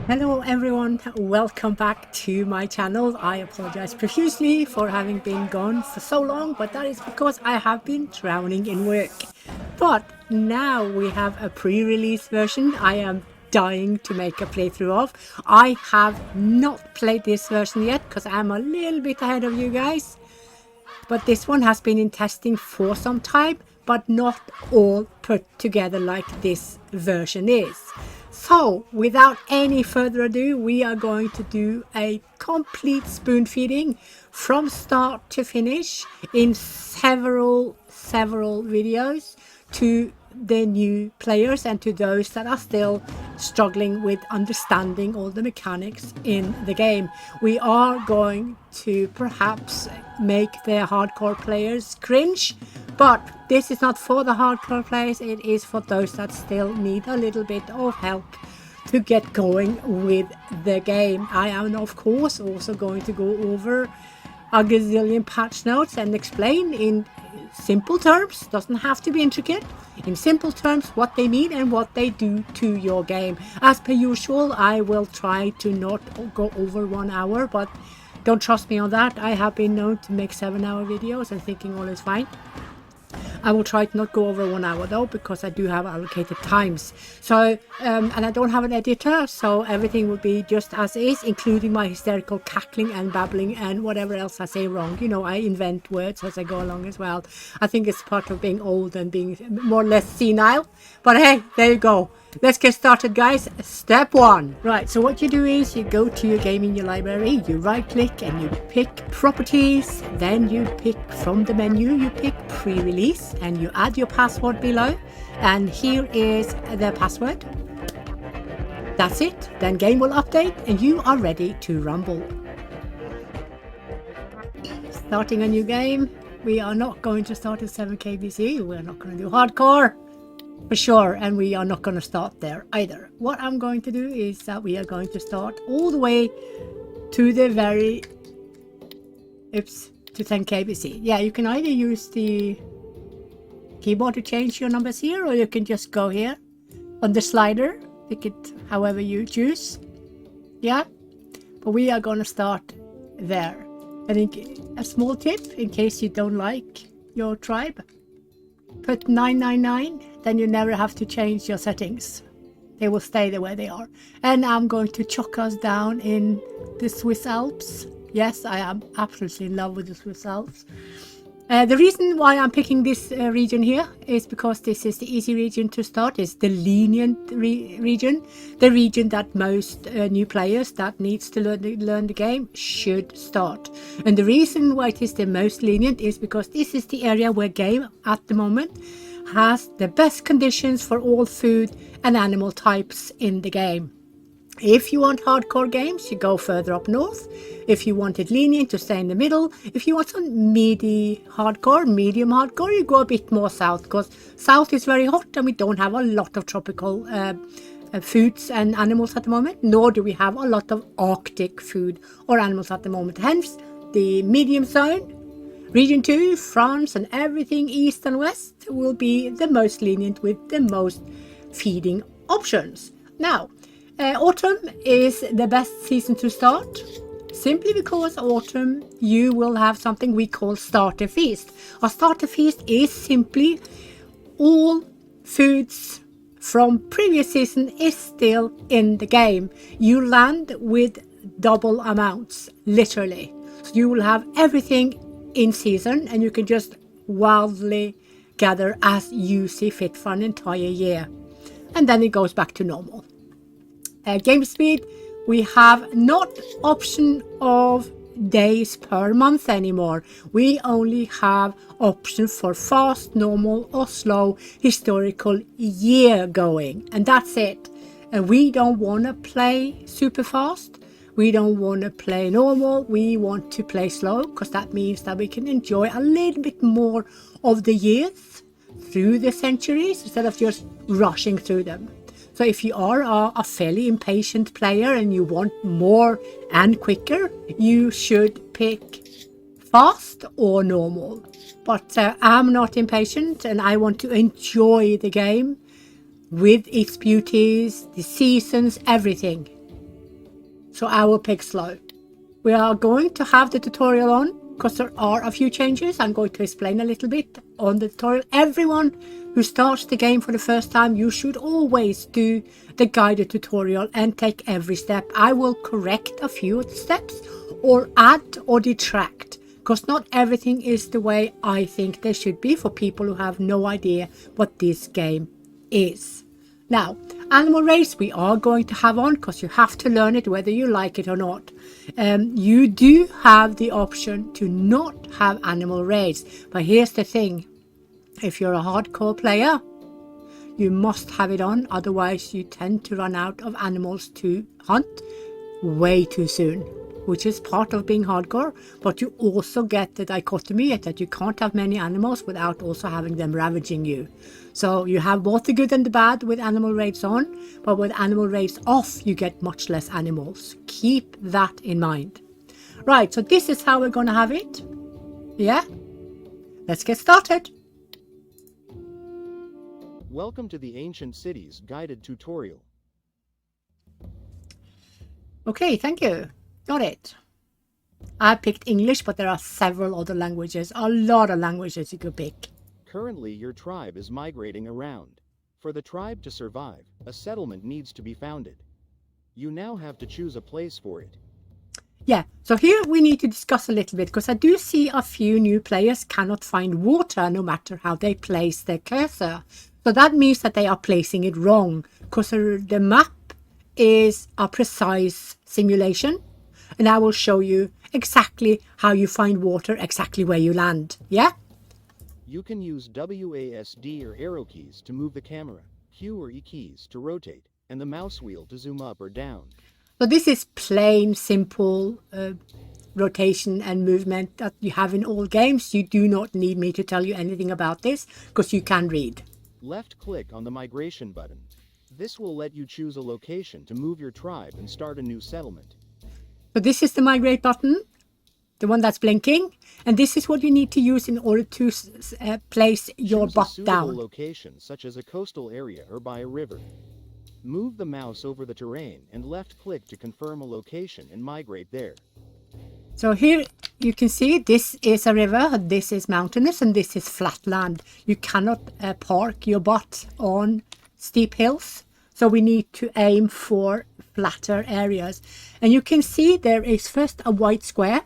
Hello everyone, welcome back to my channel. I apologize profusely for having been gone for so long, but that is because I have been drowning in work. But now we have a pre-release version I am dying to make a playthrough of. I have not played this version yet because I'm a little bit ahead of you guys. But this one has been in testing for some time, but not all put together like this version is. So without any further ado, we are going to do a complete spoon feeding from start to finish in several videos to the new players and to those that are still struggling with understanding all the mechanics in the game. We are going to perhaps make the hardcore players cringe, but this is not for the hardcore players, it is for those that still need a little bit of help to get going with the game. I am of course also going to go over a gazillion patch notes and explain in simple terms, doesn't have to be intricate, in simple terms what they mean and what they do to your game. As per usual, I will try to not go over 1 hour, but don't trust me on that. I have been known to make 7-hour videos and thinking all is fine. I will try to not go over 1 hour though, because I do have allocated times. So, and I don't have an editor, so everything will be just as is, including my hysterical cackling and babbling and whatever else I say wrong. You know, I invent words as I go along as well. I think it's part of being old and being more or less senile. But hey, there you go. Let's get started, guys. Step 1. Right, so what you do is you go to your game in your library, you right click and you pick properties, then you pick from the menu, you pick pre-release and you add your password below, and here is the password. That's it. Then game will update and you are ready to rumble. Starting a new game. We are not going to start at 7k BC. We're not going to do hardcore for sure, and we are not going to start there either. What I'm going to do is that we are going to start all the way to the very to 10k BC. Yeah, you can either use the keyboard to change your numbers here, or you can just go here on the slider, pick it however you choose. Yeah, but we are going to start there. I think a small tip in case you don't like your tribe, put 999, then you never have to change your settings. They will stay the way they are. And I'm going to chuck us down in the Swiss Alps. Yes, I am absolutely in love with the Swiss Alps. The reason why I'm picking this region here is because this is the easy region to start. It's the lenient region, the region that most new players that needs to learn the game should start. And the reason why it is the most lenient is because this is the area where game at the moment has the best conditions for all food and animal types in the game. If you want hardcore games, you go further up north. If you want it lenient, to stay in the middle. If you want some medium hardcore, you go a bit more south, because south is very hot and we don't have a lot of tropical foods and animals at the moment, nor do we have a lot of Arctic food or animals at the moment. Hence, the medium zone, region 2, France and everything east and west will be the most lenient with the most feeding options. Now, autumn is the best season to start, simply because autumn you will have something we call starter feast. A starter feast is simply all foods from previous season is still in the game. You land with double amounts, literally. So you will have everything in season and you can just wildly gather as you see fit for an entire year. And then it goes back to normal. Game speed, we have not option of days per month anymore. We only have option for fast, normal or slow historical year going, and that's it. And we don't want to play super fast, we don't want to play normal, we want to play slow, because that means that we can enjoy a little bit more of the years through the centuries instead of just rushing through them. So if you are a fairly impatient player and you want more and quicker, you should pick fast or normal. But I'm not impatient and I want to enjoy the game with its beauties, the seasons, everything. So I will pick slow. We are going to have the tutorial on because there are a few changes. I'm going to explain a little bit on the tutorial. Everyone who starts the game for the first time, you should always do the guided tutorial and take every step. I will correct a few of the steps or add or detract, because not everything is the way I think they should be for people who have no idea what this game is. Now, animal race we are going to have on because you have to learn it whether you like it or not. You do have the option to not have animal race, but here's the thing. If you're a hardcore player, you must have it on, otherwise you tend to run out of animals to hunt way too soon, which is part of being hardcore. But you also get the dichotomy that you can't have many animals without also having them ravaging you. So you have both the good and the bad with animal raids on, but with animal raids off you get much less animals. Keep that in mind. Right, so this is how we're gonna have it. Yeah, let's get started. Welcome to the Ancient Cities guided tutorial. Okay, thank you. Got it. I picked English, but there are several other languages. A lot of languages you could pick. Currently, your tribe is migrating around. For the tribe to survive, a settlement needs to be founded. You now have to choose a place for it. Yeah, so here we need to discuss a little bit, because I do see a few new players cannot find water no matter how they place their cursor. So that means that they are placing it wrong, because the map is a precise simulation, and I will show you exactly how you find water, exactly where you land. Yeah? You can use WASD or arrow keys to move the camera, Q or E keys to rotate, and the mouse wheel to zoom up or down. So this is plain, simple rotation and movement that you have in all games. You do not need me to tell you anything about this, because you can read. Left-click on the migration button. This will let you choose a location to move your tribe and start a new settlement. So this is the migrate button, the one that's blinking, and this is what you need to use in order to place your Choose butt a suitable down. location, such as a coastal area or by a river. Move the mouse over the terrain and left-click to confirm a location and migrate there. So here you can see this is a river, this is mountainous, and this is flat land. You cannot park your butt on steep hills, so we need to aim for flatter areas. And you can see there is first a white square,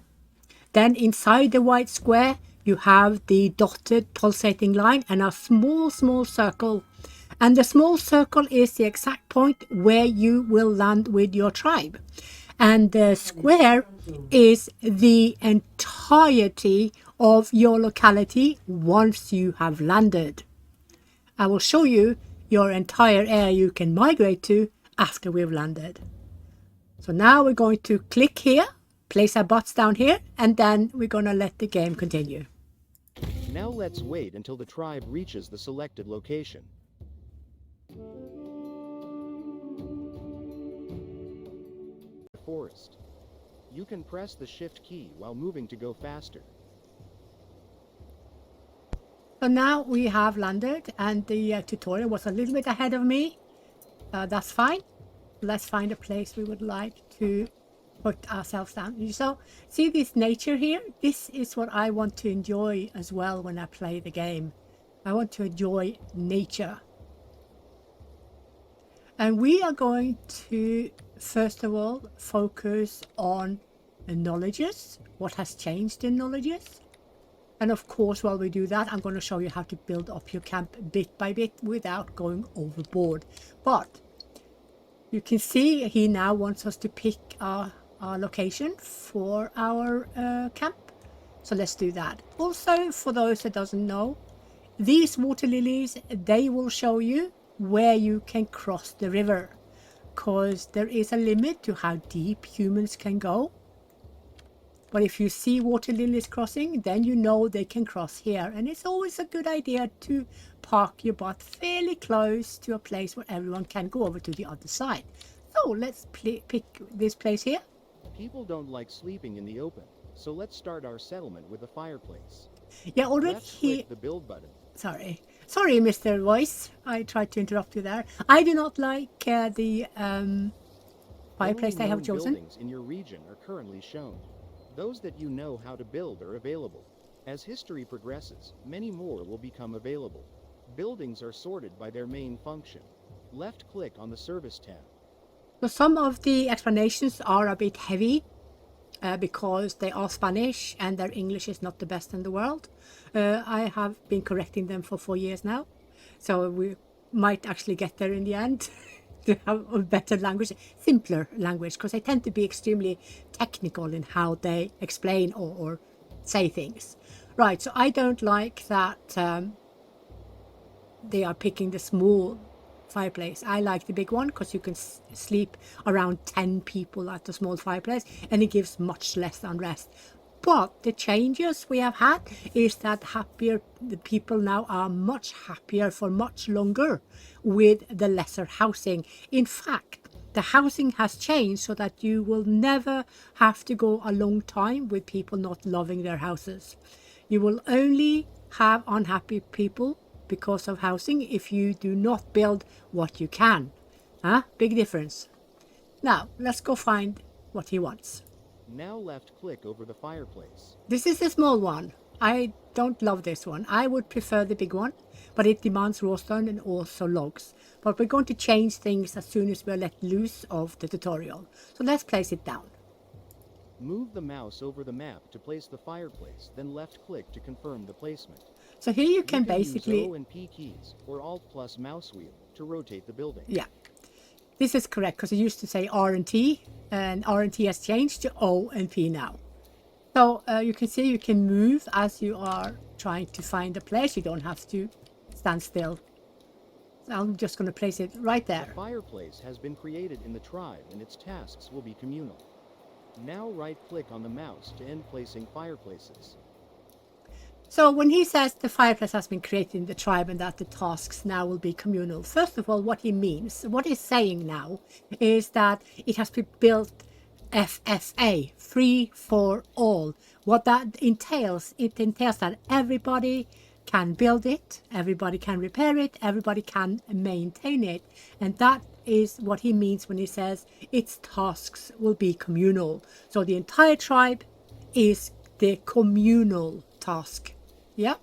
then inside the white square you have the dotted pulsating line and a small circle. And the small circle is the exact point where you will land with your tribe. And the square is the entirety of your locality once you have landed. I will show you your entire area you can migrate to after we've landed. So now we're going to click here, place our butts down here, and then we're going to let the game continue. Now let's wait until the tribe reaches the selected location. Forest. You can press the shift key while moving to go faster. So now we have landed, and the tutorial was a little bit ahead of me. That's fine. Let's find a place we would like to put ourselves down. So see this nature here? This is what I want to enjoy as well when I play the game. I want to enjoy nature. And we are going to, first of all, focus on the knowledges, what has changed in knowledges. And of course, while we do that, I'm going to show you how to build up your camp bit by bit without going overboard. But you can see he now wants us to pick our location for our camp. So let's do that. Also, for those that doesn't know, these water lilies, they will show you where you can cross the river, because there is a limit to how deep humans can go. But if you see water lilies crossing, then you know they can cross here. And it's always a good idea to park your butt fairly close to a place where everyone can go over to the other side. So let's pick this place here. People don't like sleeping in the open, so let's start our settlement with a fireplace. Yeah, already Left-click the build button. Sorry, Mr. Voice. I tried to interrupt you there. I do not like the fireplace Only they have known chosen. buildings in your region are currently shown. Those that you know how to build are available. As history progresses, many more will become available. Buildings are sorted by their main function. Left-click on the Service tab. So some of the explanations are a bit heavy because they are Spanish and their English is not the best in the world. I have been correcting them for 4 years now, so we might actually get there in the end to have a better language, simpler language, because they tend to be extremely technical in how they explain or say things. Right, so I don't like that they are picking the small fireplace. I like the big one because you can sleep around 10 people at the small fireplace and it gives much less unrest. But the changes we have had is that the people now are much happier for much longer with the lesser housing. In fact, the housing has changed so that you will never have to go a long time with people not loving their houses. You will only have unhappy people because of housing if you do not build what you can. Big difference. Now, let's go find what he wants. Now left-click over the fireplace. This is the small one. I don't love this one. I would prefer the big one, but it demands raw stone and also logs. But we're going to change things as soon as we're let loose of the tutorial. So let's place it down. Move the mouse over the map to place the fireplace, then left-click to confirm the placement. So here you can basically use O and P keys or Alt plus mouse wheel to rotate the building. Yeah, this is correct because it used to say R and T has changed to O and P now. So you can see you can move as you are trying to find a place. You don't have to stand still. So I'm just going to place it right there. The fireplace has been created in the tribe and its tasks will be communal. Now right-click on the mouse to end placing fireplaces. So when he says the fireplace has been created in the tribe and that the tasks now will be communal, first of all, what he means, what he's saying now is that it has been built FFA, free for all. What that entails, it entails that everybody can build it, everybody can repair it, everybody can maintain it. And that is what he means when he says its tasks will be communal. So the entire tribe is the communal task. Yeah.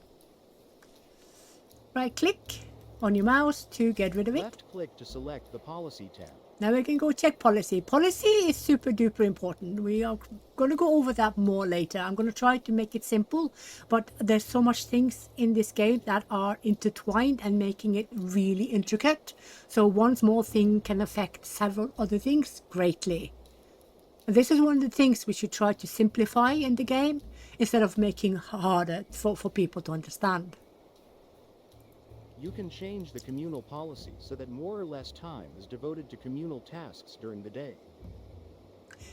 Right click on your mouse to get rid of it. Left click to select the policy tab. Now we can go check policy. Policy is super duper important. We are going to go over that more later. I'm going to try to make it simple, but there's so much things in this game that are intertwined and making it really intricate. So one small thing can affect several other things greatly. This is one of the things we should try to simplify in the game instead of making harder for people to understand. You can change the communal policy so that more or less time is devoted to communal tasks during the day.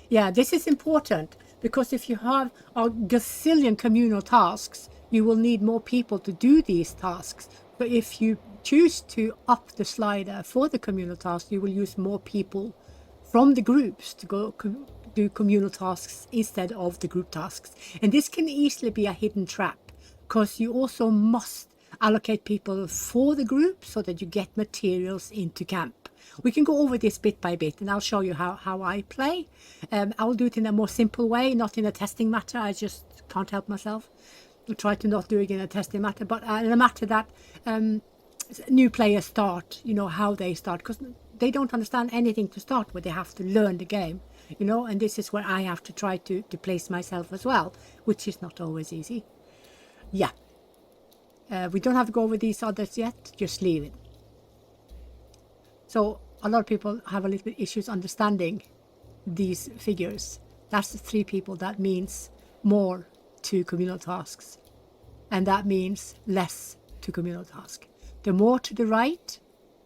Yeah, this is important because if you have a gazillion communal tasks, you will need more people to do these tasks. But if you choose to up the slider for the communal tasks, you will use more people from the groups to go do communal tasks instead of the group tasks. And this can easily be a hidden trap because you also must allocate people for the group so that you get materials into camp. We can go over this bit by bit and I'll show you how I play. I'll do it in a more simple way, not in a testing matter. I just can't help myself. I'll try to not do it in a testing matter, but in a matter that new players start, how they start, because they don't understand anything to start with. They have to learn the game, and this is where I have to try to place myself as well, which is not always easy. Yeah. We don't have to go over these others yet, just leave it. So a lot of people have a little bit issues understanding these figures. That's 3 people. That means more to communal tasks. And that means less to communal tasks. The more to the right,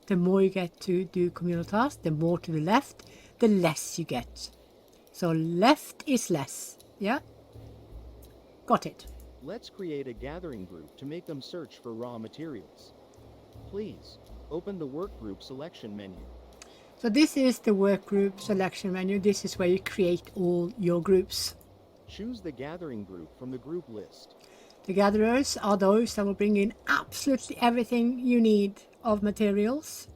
the more you get to do communal tasks. The more to the left, the less you get. So left is less. Yeah? Got it. Let's create a gathering group to make them search for raw materials. Please, open the workgroup selection menu. So this is the workgroup selection menu. This is where you create all your groups. Choose the gathering group from the group list. The gatherers are those that will bring in absolutely everything you need of materials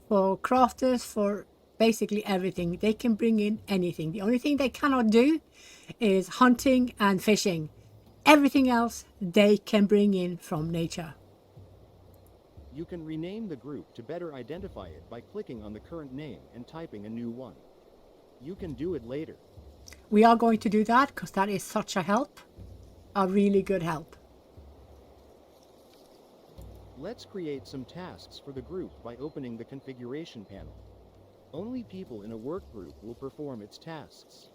for crafters, for basically everything. They can bring in anything. The only thing they cannot do is hunting and fishing. Everything else they can bring in from nature. You can rename the group to better identify it by clicking on the current name and typing a new one. You can do it later. We are going to do that because that is such a help, a really good help. Let's create some tasks for the group by opening the configuration panel. Only people in a work group will perform its tasks.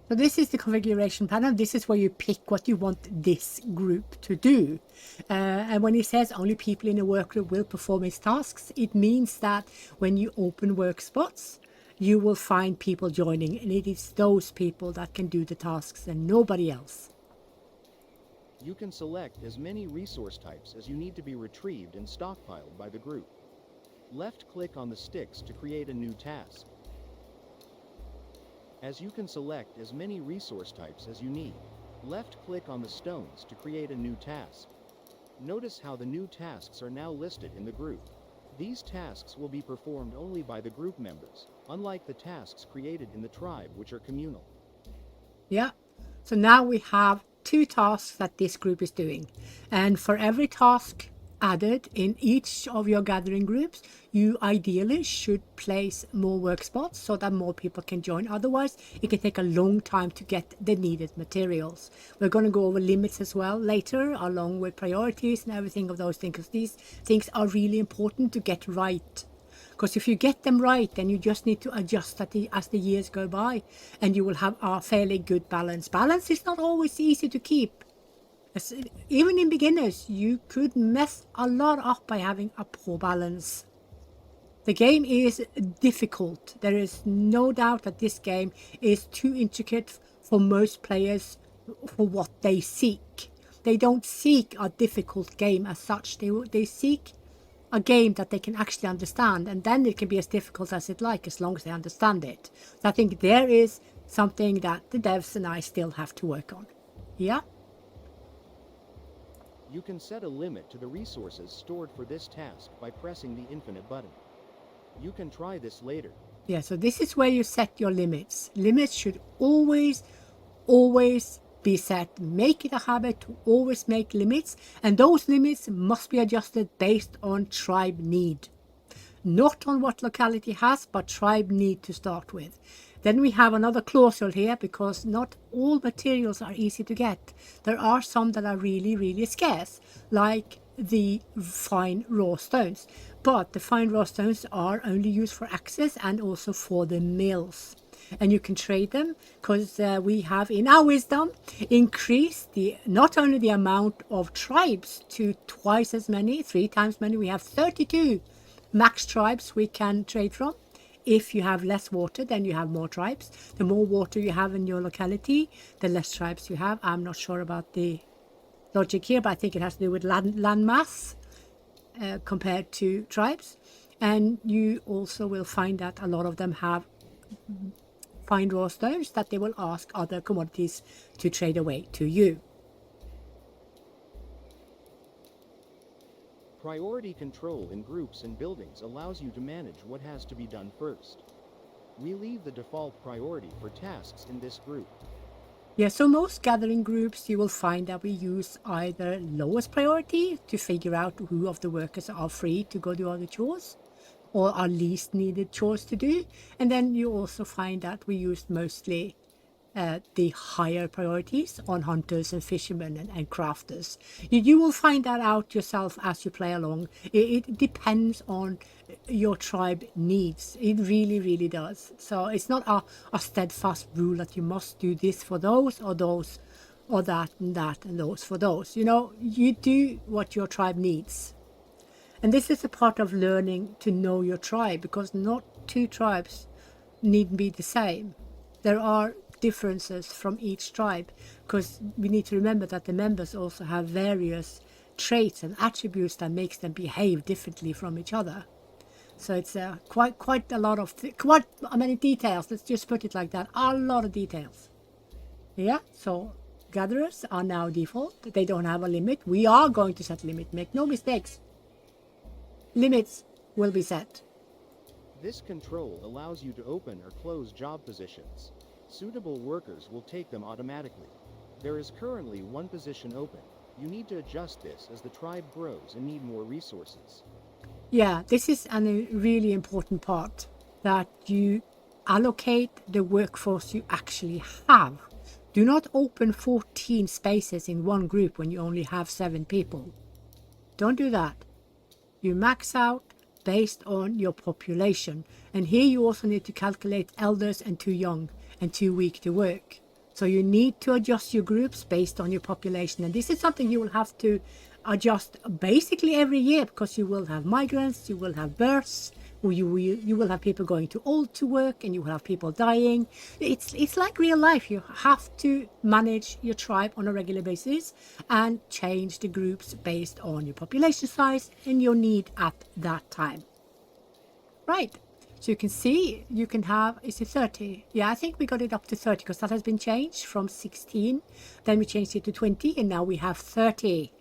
So this is the configuration panel. This is where you pick what you want this group to do. And when it says only people in a work group will perform its tasks, it means that when you open work spots, you will find people joining, and it is those people that can do the tasks and nobody else. You can select as many resource types as you need to be retrieved and stockpiled by the group. Left-click on the sticks to create a new task. As you can select as many resource types as you need, left-click on the stones to create a new task. Notice how the new tasks are now listed in the group. These tasks will be performed only by the group members, unlike the tasks created in the tribe, which are communal. Yeah, so now we have 2 tasks that this group is doing. And for every task added in each of your gathering groups, you ideally should place more work spots so that more people can join. Otherwise, it can take a long time to get the needed materials. We're going to go over limits as well later, along with priorities and everything of those things, because these things are really important to get right. Because if you get them right, then you just need to adjust as the years go by, and you will have a fairly good balance. Balance is not always easy to keep. Even in beginners, you could mess a lot up by having a poor balance. The game is difficult. There is no doubt that this game is too intricate for most players for what they seek. They don't seek a difficult game as such. They seek a game that they can actually understand, and then it can be as difficult as it like, as long as they understand it. So I think there is something that the devs and I still have to work on. Yeah? You can set a limit to the resources stored for this task by pressing the infinite button. You can try this later. Yeah, so this is where you set your limits. Limits should always be set. Make it a habit to always make limits, and those limits must be adjusted based on tribe need. Not on what locality has, but tribe need to start with. Then we have another clausule here, because not all materials are easy to get. There are some that are really, really scarce, like the fine raw stones. But the fine raw stones are only used for access and also for the mills. And you can trade them, because we have, in our wisdom, increased not only the amount of tribes to twice as many, 3 times many. We have 32 max tribes we can trade from. If you have less water, then you have more tribes. The more water you have in your locality, the less tribes you have. I'm not sure about the logic here, but I think it has to do with land mass compared to tribes. And you also will find that a lot of them have fine raw stones that they will ask other commodities to trade away to you. Priority control in groups and buildings allows you to manage what has to be done first. We leave the default priority for tasks in this group. Yeah, so most gathering groups, you will find that we use either lowest priority to figure out who of the workers are free to go do other chores, or our least needed chores to do. And then you also find that we use mostly the higher priorities on hunters and fishermen and crafters. You will find that out yourself as you play along. It depends on your tribe needs. It really, really does. So it's not a steadfast rule that you must do this for those, or that and that, and those for those. You know, you do what your tribe needs. And this is a part of learning to know your tribe, because not 2 tribes need be the same. There are differences from each tribe, because we need to remember that the members also have various traits and attributes that makes them behave differently from each other. So it's quite a lot of quite many details. Let's just put it like that. A lot of details. Yeah. So gatherers are now default. They don't have a limit. We are going to set limit. Make no mistakes. Limits will be set. This control allows you to open or close job positions. Suitable workers will take them automatically. There is currently one position open. You need to adjust this as the tribe grows and need more resources. Yeah, this is a really important part, that you allocate the workforce you actually have. Do not open 14 spaces in one group when you only have 7 people. Don't do that. You max out based on your population. And here you also need to calculate elders and too young and too weak to work. So you need to adjust your groups based on your population. And this is something you will have to adjust basically every year, because you will have migrants, you will have births, or you will have people going too old to work, and you will have people dying. It's like real life. You have to manage your tribe on a regular basis and change the groups based on your population size and your need at that time. Right. So you can see you can have, is it 30? Yeah, I think we got it up to 30 because that has been changed from 16. Then we changed it to 20 and now we have 30.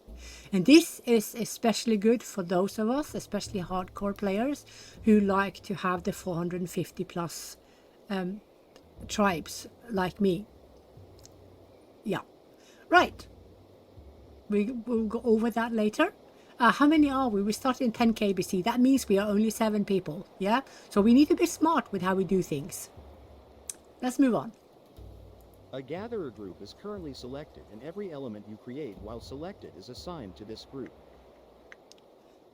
And this is especially good for those of us, especially hardcore players, who like to have the 450 plus tribes like me. Yeah. Right. We will go over that later. How many are we? We started in 10 KBC. That means we are only 7 people. Yeah. So we need to be smart with how we do things. Let's move on. A gatherer group is currently selected, and every element you create while selected is assigned to this group.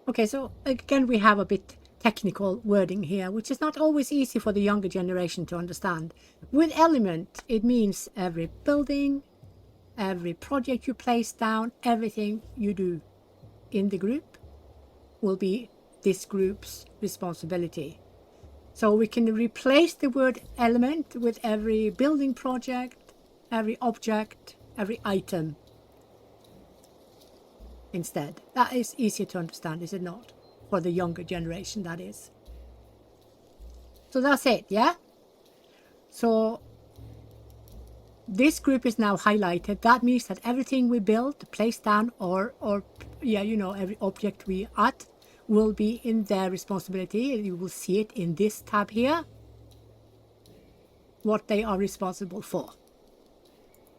Okay, so again, we have a bit technical wording here, which is not always easy for the younger generation to understand. With element, it means every building, every project you place down, everything you do in the group will be this group's responsibility. So we can replace the word element with every building project, every object, every item instead. That is easier to understand, is it not? For the younger generation, that is. So that's it, yeah? So this group is now highlighted. That means that everything we build, place down, or yeah, you know, every object we add will be in their responsibility. You will see it in this tab here, what they are responsible for.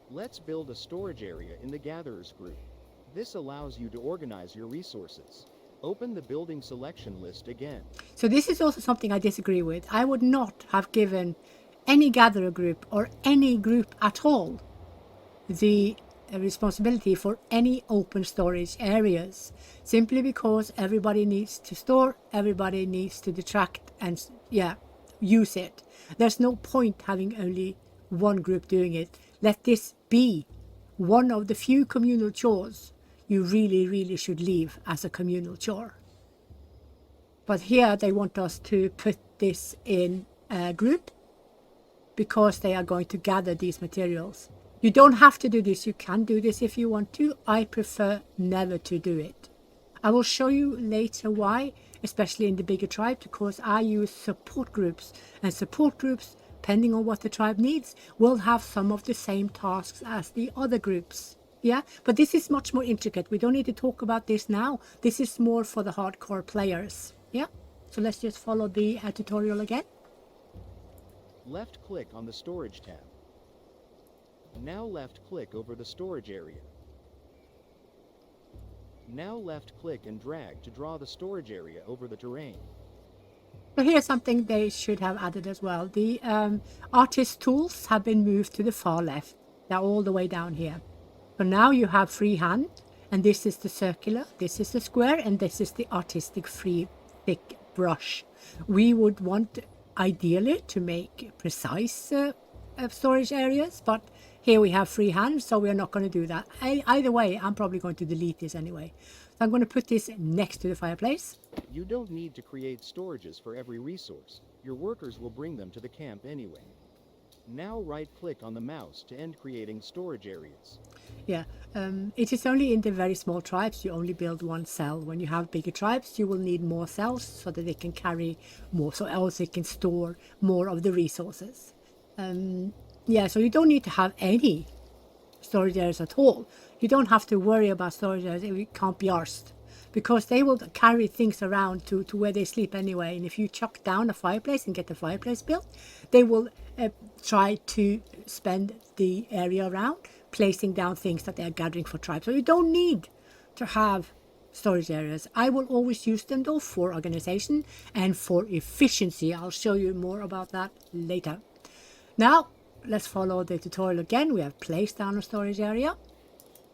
Let's build a storage area in the gatherers group. This allows you to organize your resources. Open the building selection list again. So this is also something I disagree with. I would not have given any gatherer group or any group at all the responsibility for any open storage areas, simply because everybody needs to store, everybody needs to detract and use it. There's no point having only one group doing it. Let this be one of the few communal chores you really should leave as a communal chore. But here they want us to put this in a group because they are going to gather these materials. You don't have to do this. You can do this if you want to. I prefer never to do it. I will show you later why, especially in the bigger tribe, because I use support groups, and support groups, depending on what the tribe needs, will have some of the same tasks as the other groups. Yeah, but this is much more intricate. We don't need to talk about this now. This is more for the hardcore players. Yeah, so let's just follow the tutorial again. Left click on the storage tab. Now left click over the storage area. Now left click and drag to draw the storage area over the terrain. So here's something they should have added as well. The artist tools have been moved to the far left. They're all the way down here. So now you have freehand, and this is the circular, this is the square, and this is the artistic free thick brush. We would want ideally to make precise storage areas, but here we have freehand, so we're not going to do that. Either way, I'm probably going to delete this anyway. So I'm going to put this next to the fireplace. You don't need to create storages for every resource. Your workers will bring them to the camp anyway. Now right-click on the mouse to end creating storage areas. Yeah, it is only in the very small tribes you only build one cell. When you have bigger tribes, you will need more cells so that they can carry more, so else they can store more of the resources. Yeah, so you don't need to have any storage areas at all. You don't have to worry about storage areas. It can't be arsed. because they will carry things around to where they sleep anyway. And if you chuck down a fireplace and get the fireplace built, they will try to spend the area around placing down things that they are gathering for tribes. So you don't need to have storage areas. I will always use them though for organization and for efficiency. I'll show you more about that later. Now let's follow the tutorial again. We have placed down a storage area.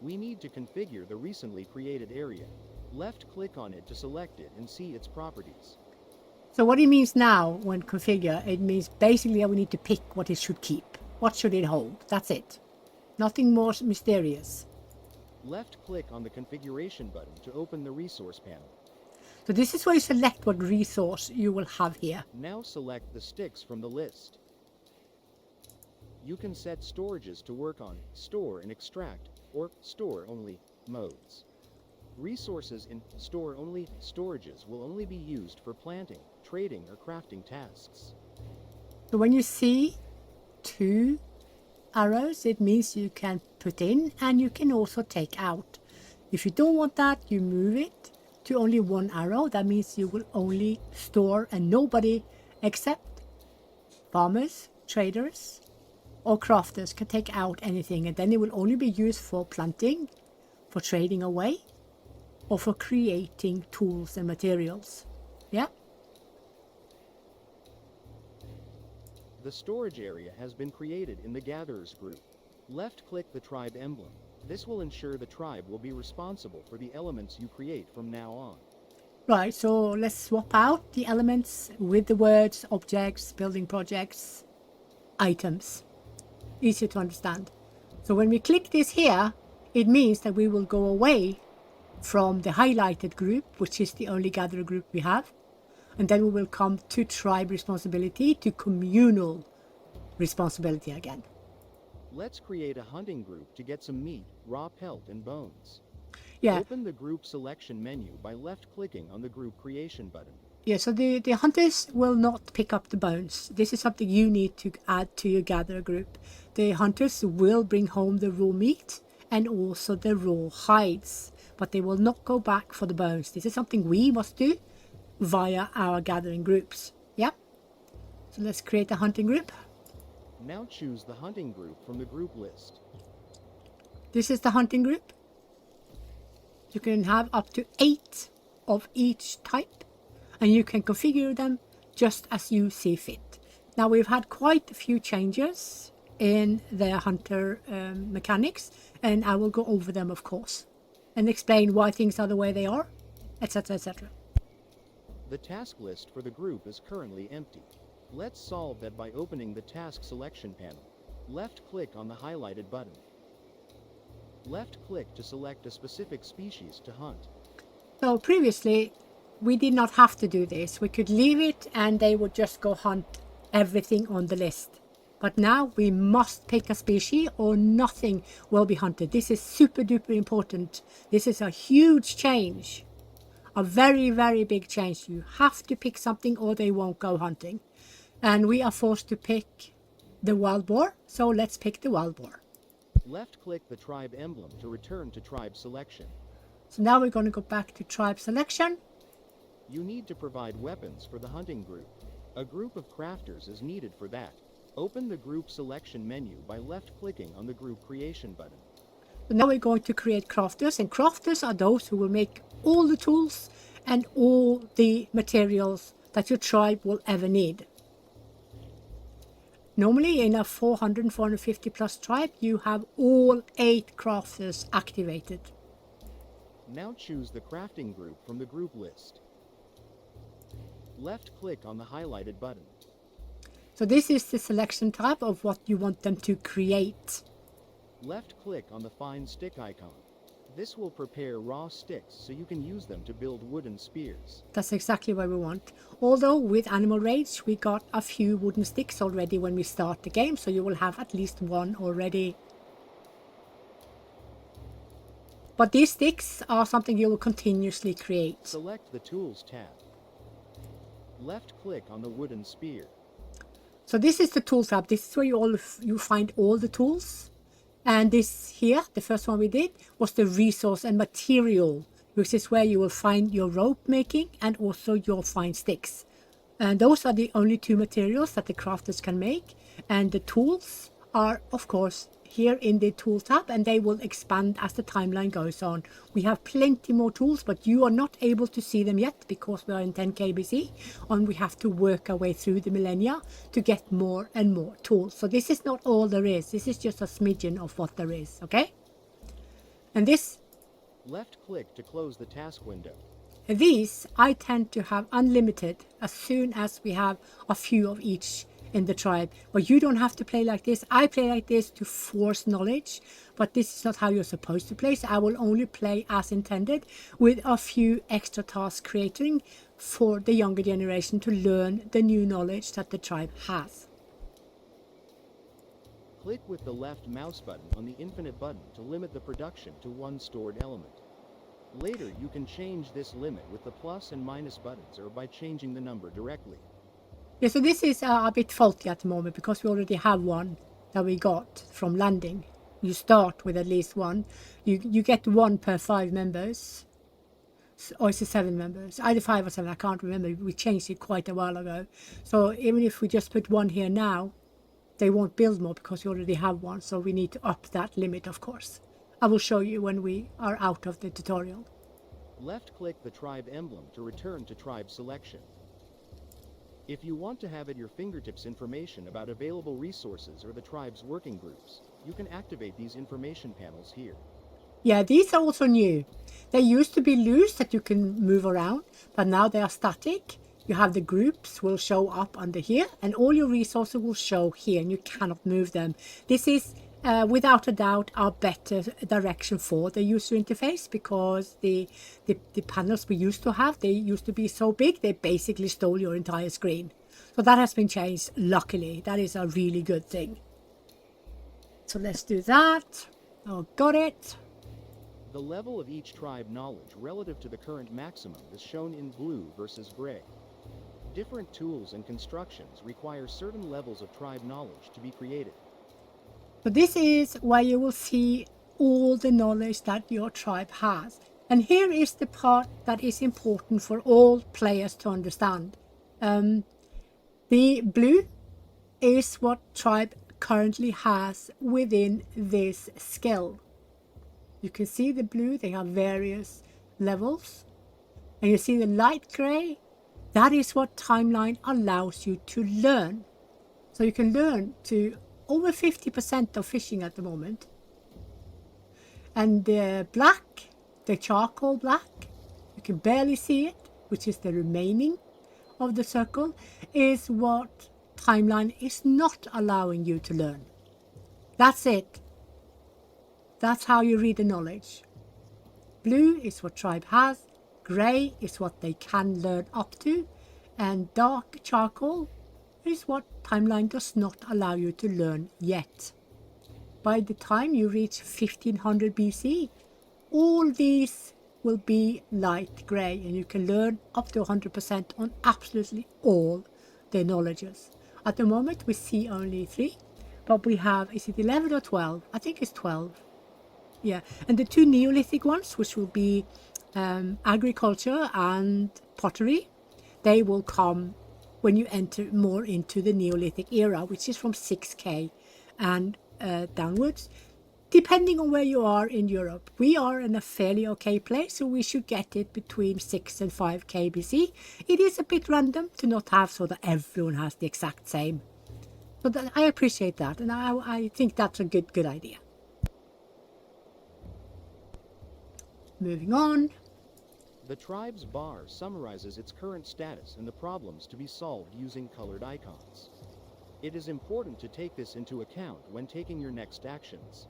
We need to configure the recently created area. Left-click on it to select it and see its properties. So what it means now when configure, it means basically that we need to pick what it should keep. What should it hold? That's it. Nothing more mysterious. Left-click on the configuration button to open the resource panel. So this is where you select what resource you will have here. Now select the sticks from the list. You can set storages to work on store and extract or store only modes. Resources in store only storages will only be used for planting, trading, or crafting tasks. So when you see 2 arrows, it means you can put in and you can also take out. If you don't want that, you move it to only 1 arrow. That means you will only store, and nobody except farmers, traders, or crafters can take out anything, and then it will only be used for planting, for trading away, or for creating tools and materials. Yeah. The storage area has been created in the Gatherers group. Left-click the tribe emblem. This will ensure the tribe will be responsible for the elements you create from now on. Right, so let's swap out the elements with the words objects, building projects, items. Easier to understand. So when we click this here, it means that we will go away from the highlighted group, which is the only gatherer group we have, and then we will come to tribe responsibility, to communal responsibility again. Let's create a hunting group to get some meat, raw pelt, and bones. Yeah. Open the group selection menu by left-clicking on the group creation button. Yeah, so the hunters will not pick up the bones. This is something you need to add to your gatherer group. The hunters will bring home the raw meat and also the raw hides, but they will not go back for the bones. This is something we must do via our gathering groups. Yeah. So let's create a hunting group. Now choose the hunting group from the group list. This is the hunting group. You can have up to 8 of each type, and you can configure them just as you see fit. Now we've had quite a few changes in the hunter mechanics, and I will go over them, of course, and explain why things are the way they are, etc., etc. The task list for the group is currently empty. Let's solve that by opening the task selection panel. Left-click on the highlighted button. Left-click to select a specific species to hunt. So previously, we did not have to do this. We could leave it and they would just go hunt everything on the list. But now we must pick a species or nothing will be hunted. This is super duper important. This is a huge change. A very, very big change. You have to pick something or they won't go hunting. And we are forced to pick the wild boar. So let's pick the wild boar. Left-click the tribe emblem to return to tribe selection. So now we're going to go back to tribe selection. You need to provide weapons for the hunting group. A group of crafters is needed for that. Open the group selection menu by left-clicking on the group creation button. So now we're going to create crafters, and crafters are those who will make all the tools and all the materials that your tribe will ever need. Normally in a 400 and 450 plus tribe, you have all 8 crafters activated. Now choose the crafting group from the group list. Left-click on the highlighted button. So this is the selection type of what you want them to create. Left-click on the fine stick icon. This will prepare raw sticks so you can use them to build wooden spears. That's exactly what we want. Although with Animal Rage we got a few wooden sticks already when we start the game, so you will have at least 1 already. But these sticks are something you will continuously create. Select the Tools tab. Left-click on the wooden spear. So this is the Tools tab. This is where you find all the tools. And this here, the first one we did, was the resource and material which is where you will find your rope making and also your fine sticks. And those are the only two materials that the crafters can make. And the tools are, of course, here in the tool tab, and they will expand as the timeline goes on. We have plenty more tools, but you are not able to see them yet because we are in 10K BC, and we have to work our way through the millennia to get more and more tools. So this is not all there is. This is just a smidgen of what there is, okay? And this... Left click to close the task window. These I tend to have unlimited as soon as we have a few of each in the tribe. But you don't have to play like this. I play like this to force knowledge, but this is not how you're supposed to play. So I will only play as intended with a few extra tasks creating for the younger generation to learn the new knowledge that the tribe has. Click with the left mouse button on the infinite button to limit the production to one stored element. Later, you can change this limit with the plus and minus buttons or by changing the number directly. Yeah, so this is a bit faulty at the moment because we already have one that we got from landing. You start with at least one. You get one per 5 members. Or is it 7 members? Either 5 or 7, I can't remember. We changed it quite a while ago. So even if we just put one here now, they won't build more because we already have one. So we need to up that limit, of course. I will show you when we are out of the tutorial. Left-click the tribe emblem to return to tribe selection. If you want to have at your fingertips information about available resources or the tribe's working groups, you can activate these information panels here. Yeah, these are also new. They used to be loose that you can move around, but now they are static. You have the groups will show up under here, and all your resources will show here, and you cannot move them. This is without a doubt a better direction for the user interface, because the panels we used to have, they used to be so big they basically stole your entire screen. So that has been changed, luckily. That is a really good thing. So let's do that. Oh, got it. The level of each tribe knowledge relative to the current maximum is shown in blue versus gray. Different tools and constructions require certain levels of tribe knowledge to be created. So this is where you will see all the knowledge that your tribe has. And here is the part that is important for all players to understand. The blue is what tribe currently has within this skill. You can see the blue, they have various levels. And you see the light gray, that is what timeline allows you to learn. So you can learn to over 50% of fishing at the moment. And the black, the charcoal black, you can barely see it, which is the remaining of the circle, is what timeline is not allowing you to learn. That's it. That's how you read the knowledge. Blue is what tribe has, grey is what they can learn up to, and dark charcoal is what timeline does not allow you to learn yet. By the time you reach 1500 BC, all these will be light grey, and you can learn up to 100% on absolutely all the knowledges. At the moment we see only 3, but we have, is it 11 or 12? I think it's 12. Yeah, and the 2 Neolithic ones, which will be agriculture and pottery, they will come when you enter more into the Neolithic era, which is from 6K and downwards, depending on where you are in Europe. We are in a fairly okay place, so we should get it between 6 and 5K BC. It is a bit random to not have so that everyone has the exact same. But I appreciate that, and I think that's a good idea. Moving on. The tribe's bar summarizes its current status and the problems to be solved using colored icons. It is important to take this into account when taking your next actions.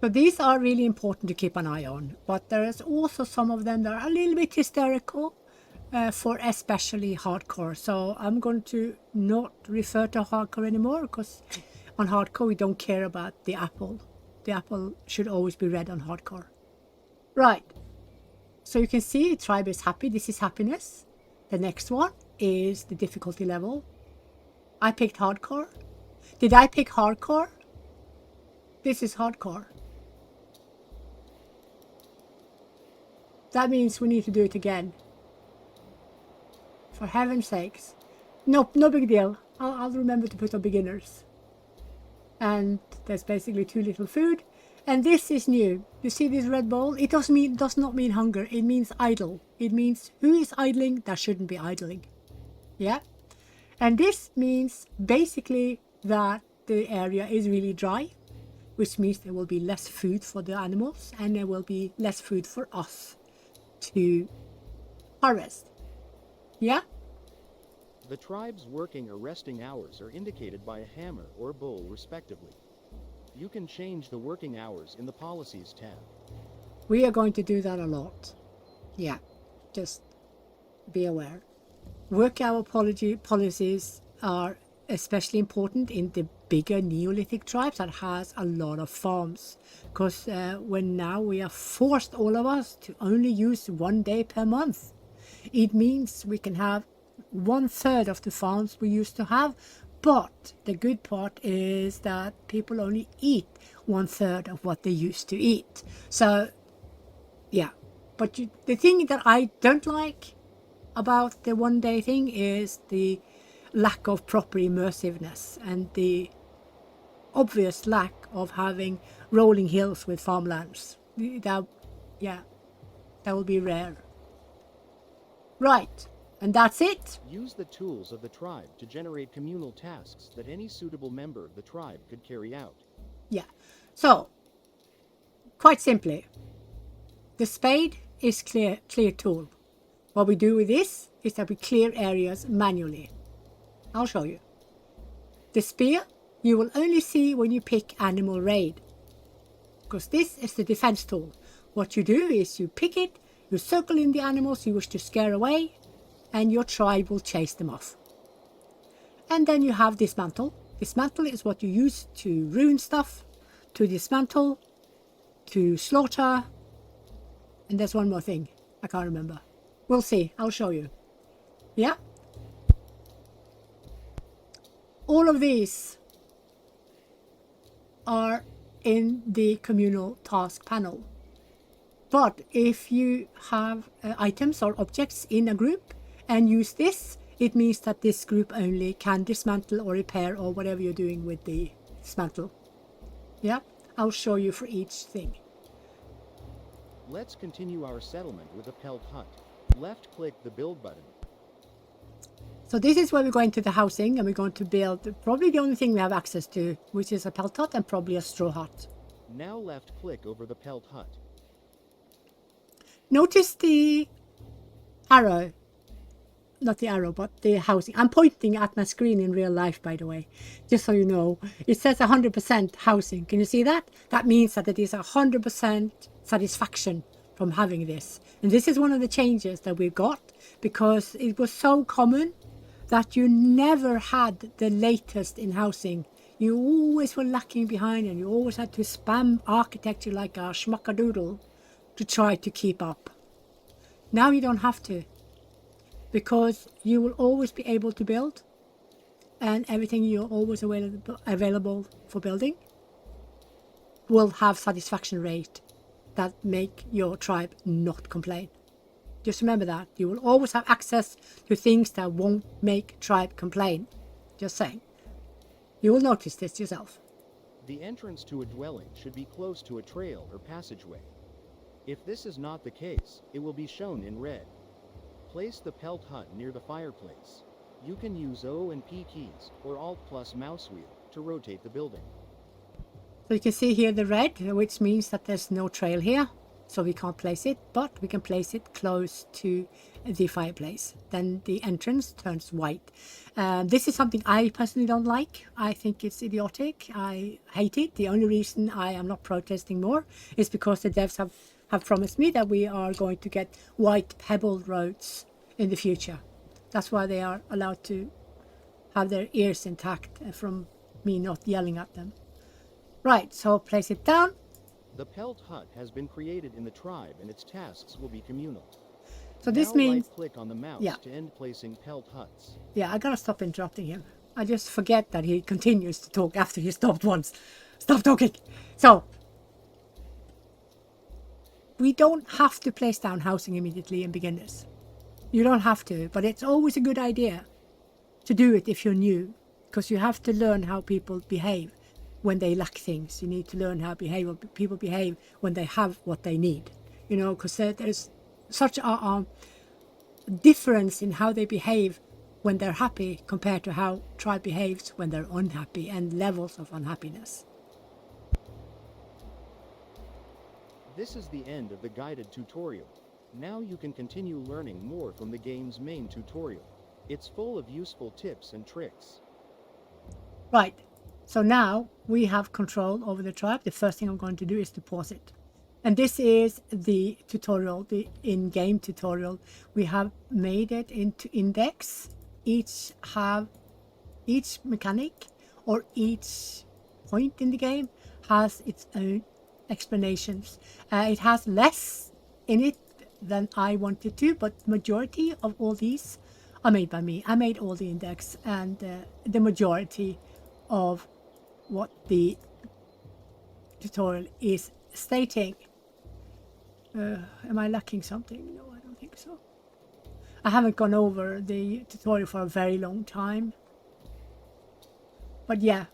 So these are really important to keep an eye on, but there is also some of them that are a little bit hysterical for especially hardcore. So I'm going to not refer to hardcore anymore, because on hardcore we don't care about the apple. The apple should always be red on hardcore. Right. So you can see the tribe is happy. This is happiness. The next one is the difficulty level. I picked hardcore. Did I pick hardcore? This is hardcore. that means we need to do it again. For heaven's sakes. No, no big deal. I'll remember to put on beginners. And there's basically too little food. And this is new. You see this red bowl? It does not mean hunger. It means idle. It means who is idling that shouldn't be idling. Yeah? And this means basically that the area is really dry, which means there will be less food for the animals and there will be less food for us to harvest. Yeah? The tribe's working or resting hours are indicated by a hammer or bowl respectively. You can change the working hours in the Policies tab. We are going to do that a lot. Yeah, just be aware. Work hour policies are especially important in the bigger Neolithic tribes that has a lot of farms. Because when now we are forced, all of us, to only use 1 day per month. It means we can have 1/3 of the farms we used to have. But the good part is that people only eat 1/3 of what they used to eat. So, yeah. But the thing that I don't like about the 1 day thing is the lack of proper immersiveness and the obvious lack of having rolling hills with farmlands. That will be rare. Right. And that's it. Use the tools of the tribe to generate communal tasks that any suitable member of the tribe could carry out. Yeah. So, quite simply, the spade is clear tool. What we do with this is that we clear areas manually. I'll show you. The spear you will only see when you pick animal raid, because this is the defense tool. What you do is you pick it, you circle in the animals you wish to scare away, and your tribe will chase them off. And then you have dismantle. Dismantle is what you use to ruin stuff, to dismantle, to slaughter, and there's one more thing. I can't remember. We'll see. I'll show you. Yeah? All of these are in the communal task panel. But if you have items or objects in a group and use this, it means that this group only can dismantle or repair or whatever you're doing with the dismantle. Yeah, I'll show you for each thing. Let's continue our settlement with a pelt hut. Left-click the build button. So this is where we're going to the housing, and we're going to build probably the only thing we have access to, which is a pelt hut and probably a straw hut. Now left-click over the pelt hut. Notice the arrow. Not the arrow, but the housing. I'm pointing at my screen in real life, by the way, just so you know. It says 100% housing. Can you see that? That means that it is 100% satisfaction from having this. And this is one of the changes that we've got, because it was so common that you never had the latest in housing. You always were lacking behind, and you always had to spam architecture like a schmuckadoodle to try to keep up. Now you don't have to, because you will always be able to build, and everything you're always available for building will have satisfaction rate that make your tribe not complain. Just remember that. You will always have access to things that won't make tribe complain. Just saying. You will notice this yourself. The entrance to a dwelling should be close to a trail or passageway. If this is not the case, it will be shown in red. Place the pelt hut near the fireplace. You can use O and P keys or Alt plus mouse wheel to rotate the building. So you can see here the red, which means that there's no trail here, so we can't place it, but we can place it close to the fireplace. Then the entrance turns white. This is something I personally don't like. I think it's idiotic. I hate it. The only reason I am not protesting more is because the devs have promised me that we are going to get white pebbled roads in the future. That's why they are allowed to have their ears intact from me not yelling at them. Right, so place it down. The pelt hut has been created in the tribe, and its tasks will be communal. So this now means... right-click on the mouse to end placing pelt huts. Yeah, I gotta stop interrupting him. I just forget that he continues to talk after he stopped once. Stop talking! So, we don't have to place down housing immediately in beginners. You don't have to, but it's always a good idea to do it if you're new, because you have to learn how people behave when they lack things. You need to learn how people behave when they have what they need, you know, because there's such a difference in how they behave when they're happy compared to how tribe behaves when they're unhappy, and levels of unhappiness. This is the end of the guided tutorial. Now you can continue learning more from the game's main tutorial. It's full of useful tips and tricks. Right, so now we have control over the tribe. The first thing I'm going to do is to pause it. And this is the tutorial, the in-game tutorial. We have made it into index. Each mechanic or each point in the game has its own explanations. It has less in it than I wanted to, but majority of all these are made by me. I made all the index and the majority of what the tutorial is stating. Am I lacking something? No, I don't think so. I haven't gone over the tutorial for a very long time. But yeah,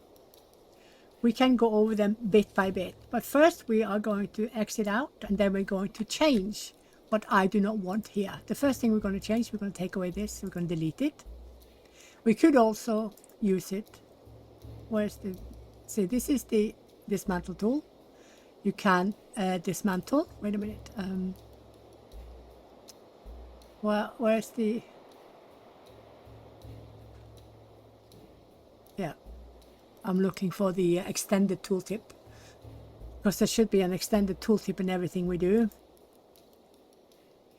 we can go over them bit by bit. But first we are going to exit out, and then we're going to change what I do not want here. The first thing we're going to change, we're going to take away this, we're going to delete it. We could also use it. Where's the... See, this is the dismantle tool. You can dismantle. Wait a minute. Well, where's the... Yeah. I'm looking for the extended tooltip, because there should be an extended tooltip in everything we do.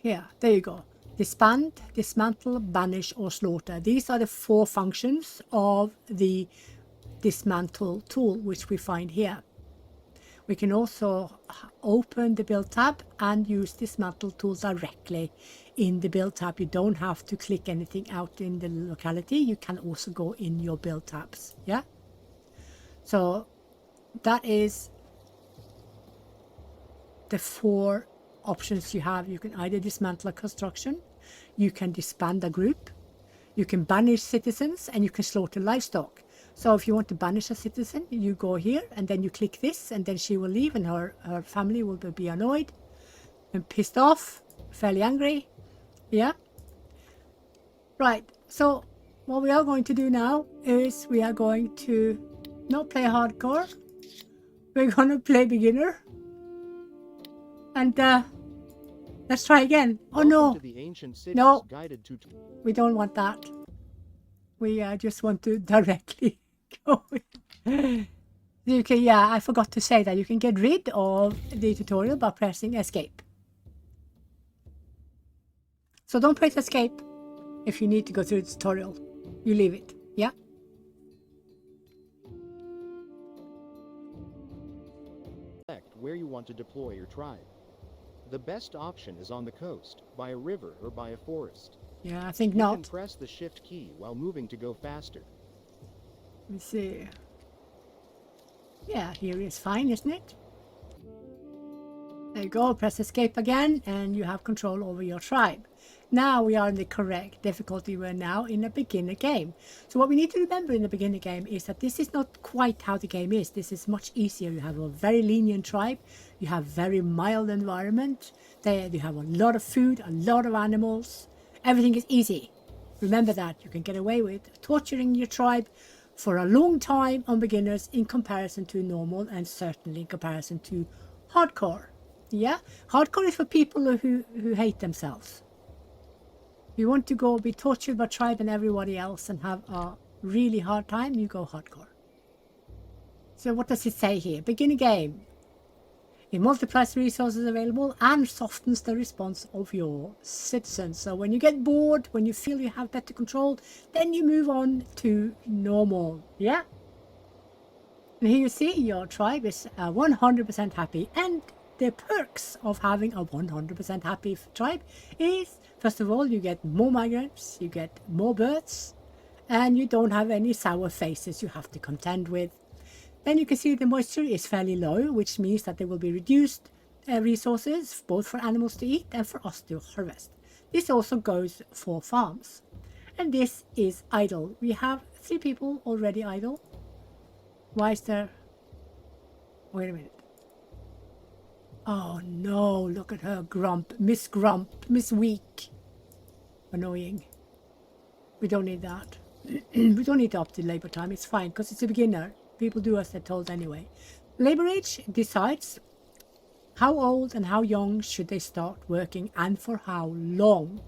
Yeah, there you go. Disband, dismantle, banish, or slaughter. These are the 4 functions of the dismantle tool, which we find here. We can also open the build tab and use dismantle tool directly in the build tab. You don't have to click anything out in the locality. You can also go in your build tabs. Yeah. So that is the 4 options you have. You can either dismantle a construction, you can disband a group, you can banish citizens, and you can slaughter livestock. So if you want to banish a citizen, you go here and then you click this, and then she will leave, and her family will be annoyed and pissed off, fairly angry. Yeah. Right. So what we are going to do now is we are going to not play hardcore. We're going to play beginner. And let's try again. Oh no. No. We don't want that. We just want to directly go. You can, yeah, I forgot to say that you can get rid of the tutorial by pressing escape. So don't press escape if you need to go through the tutorial. You leave it, yeah? Select where you want to deploy your tribe. The best option is on the coast, by a river, or by a forest. Yeah, I think you not. You can press the shift key while moving to go faster. Let's see. Yeah, here is fine, isn't it? There you go, press escape again, and you have control over your tribe. Now we are in the correct difficulty. We're now in a beginner game. So what we need to remember in the beginner game is that this is not quite how the game is. This is much easier. You have a very lenient tribe. You have very mild environment. You have a lot of food, a lot of animals. Everything is easy. Remember that. You can get away with torturing your tribe for a long time on beginners in comparison to normal, and certainly in comparison to hardcore. Yeah? Hardcore is for people who hate themselves. If you want to go be tortured by tribe and everybody else and have a really hard time, you go hardcore. So what does it say here? Beginner game. It multiplies the resources available and softens the response of your citizens. So when you get bored, when you feel you have better control, then you move on to normal. Yeah? And here you see your tribe is 100% happy. And the perks of having a 100% happy tribe is, first of all, you get more migrants, you get more birds, and you don't have any sour faces you have to contend with. Then you can see the moisture is fairly low, which means that there will be reduced resources, both for animals to eat and for us to harvest. This also goes for farms. And this is idle. We have 3 people already idle. Why is there... Wait a minute. Oh no, look at her. Grump, Miss Weak. Annoying. We don't need that. We don't need to up to labor time. It's fine because it's a beginner. People do as they're told anyway. Labor age decides how old and how young should they start working and for how long.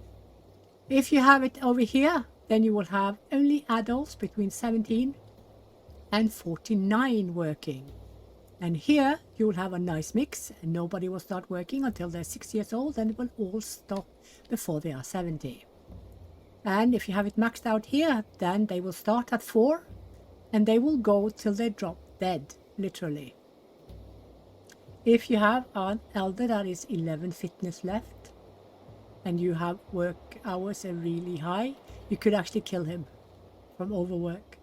If you have it over here, then you will have only adults between 17 and 49 working. And here you will have a nice mix, and nobody will start working until they're 6 years old, and it will all stop before they are 70. And if you have it maxed out here, then they will start at 4 and they will go till they drop dead, literally. If you have an elder that is 11 fitness left and you have work hours are really high, you could actually kill him from overwork.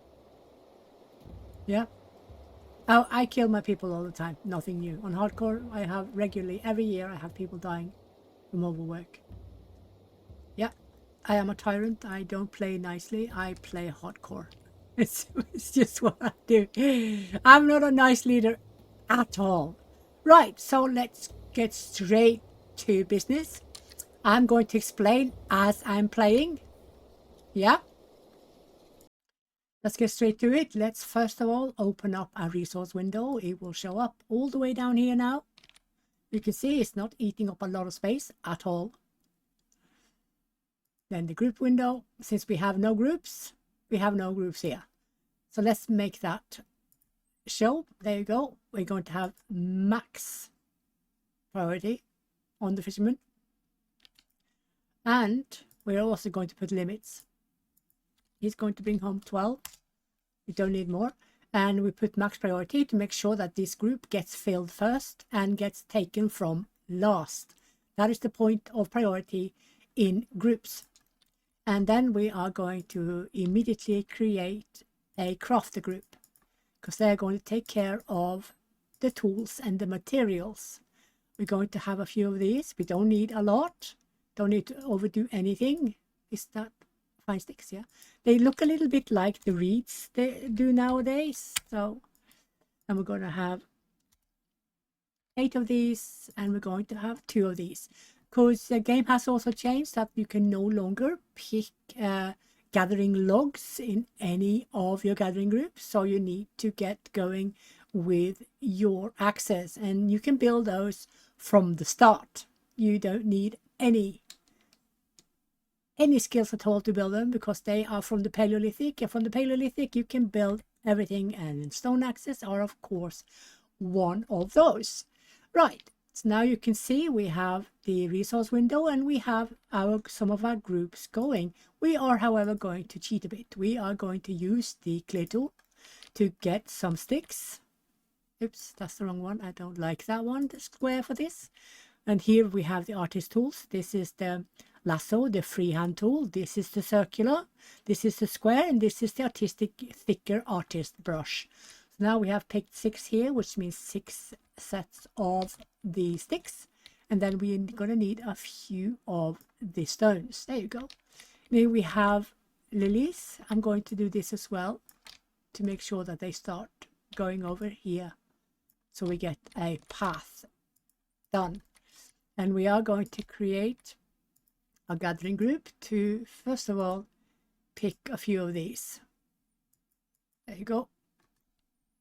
Yeah. Oh, I kill my people all the time. Nothing new. On hardcore, I have regularly, every year, I have people dying from overwork. Yeah. I am a tyrant. I don't play nicely. I play hardcore. It's just what I do. I'm not a nice leader at all. Right, so let's get straight to business. I'm going to explain as I'm playing. Yeah. Let's get straight to it. Let's first of all open up a resource window. It will show up all the way down here now. You can see it's not eating up a lot of space at all. Then the group window, since we have no groups, we have no groups here. So let's make that show. There you go. We're going to have max priority on the fisherman. And we're also going to put limits. He's going to bring home 12. We don't need more. And we put max priority to make sure that this group gets filled first and gets taken from last. That is the point of priority in groups. And then we are going to immediately create a crafter group because they're going to take care of the tools and the materials. We're going to have a few of these. We don't need a lot. Don't need to overdo anything. Is that fine sticks? Yeah. They look a little bit like the reeds they do nowadays. So, and we're going to have 8 of these and we're going to have 2 of these. Because the game has also changed that you can no longer pick gathering logs in any of your gathering groups. So you need to get going with your access. And you can build those from the start. You don't need any skills at all to build them because they are from the Paleolithic. And from the Paleolithic you can build everything. And stone axes are of course one of those. Right. So now you can see we have the resource window and we have some of our groups going. We are, however, going to cheat a bit. We are going to use the clear tool to get some sticks. Oops, that's the wrong one. I don't like that one, the square for this. And here we have the artist tools. This is the lasso, the freehand tool. This is the circular. This is the square. And this is the artistic thicker artist brush. So now we have picked 6 here, which means 6 sets of the sticks. And then we're going to need a few of the stones. There you go. Then we have lilies. I'm going to do this as well to make sure that they start going over here. So we get a path done. And we are going to create a gathering group to, first of all, pick a few of these. There you go.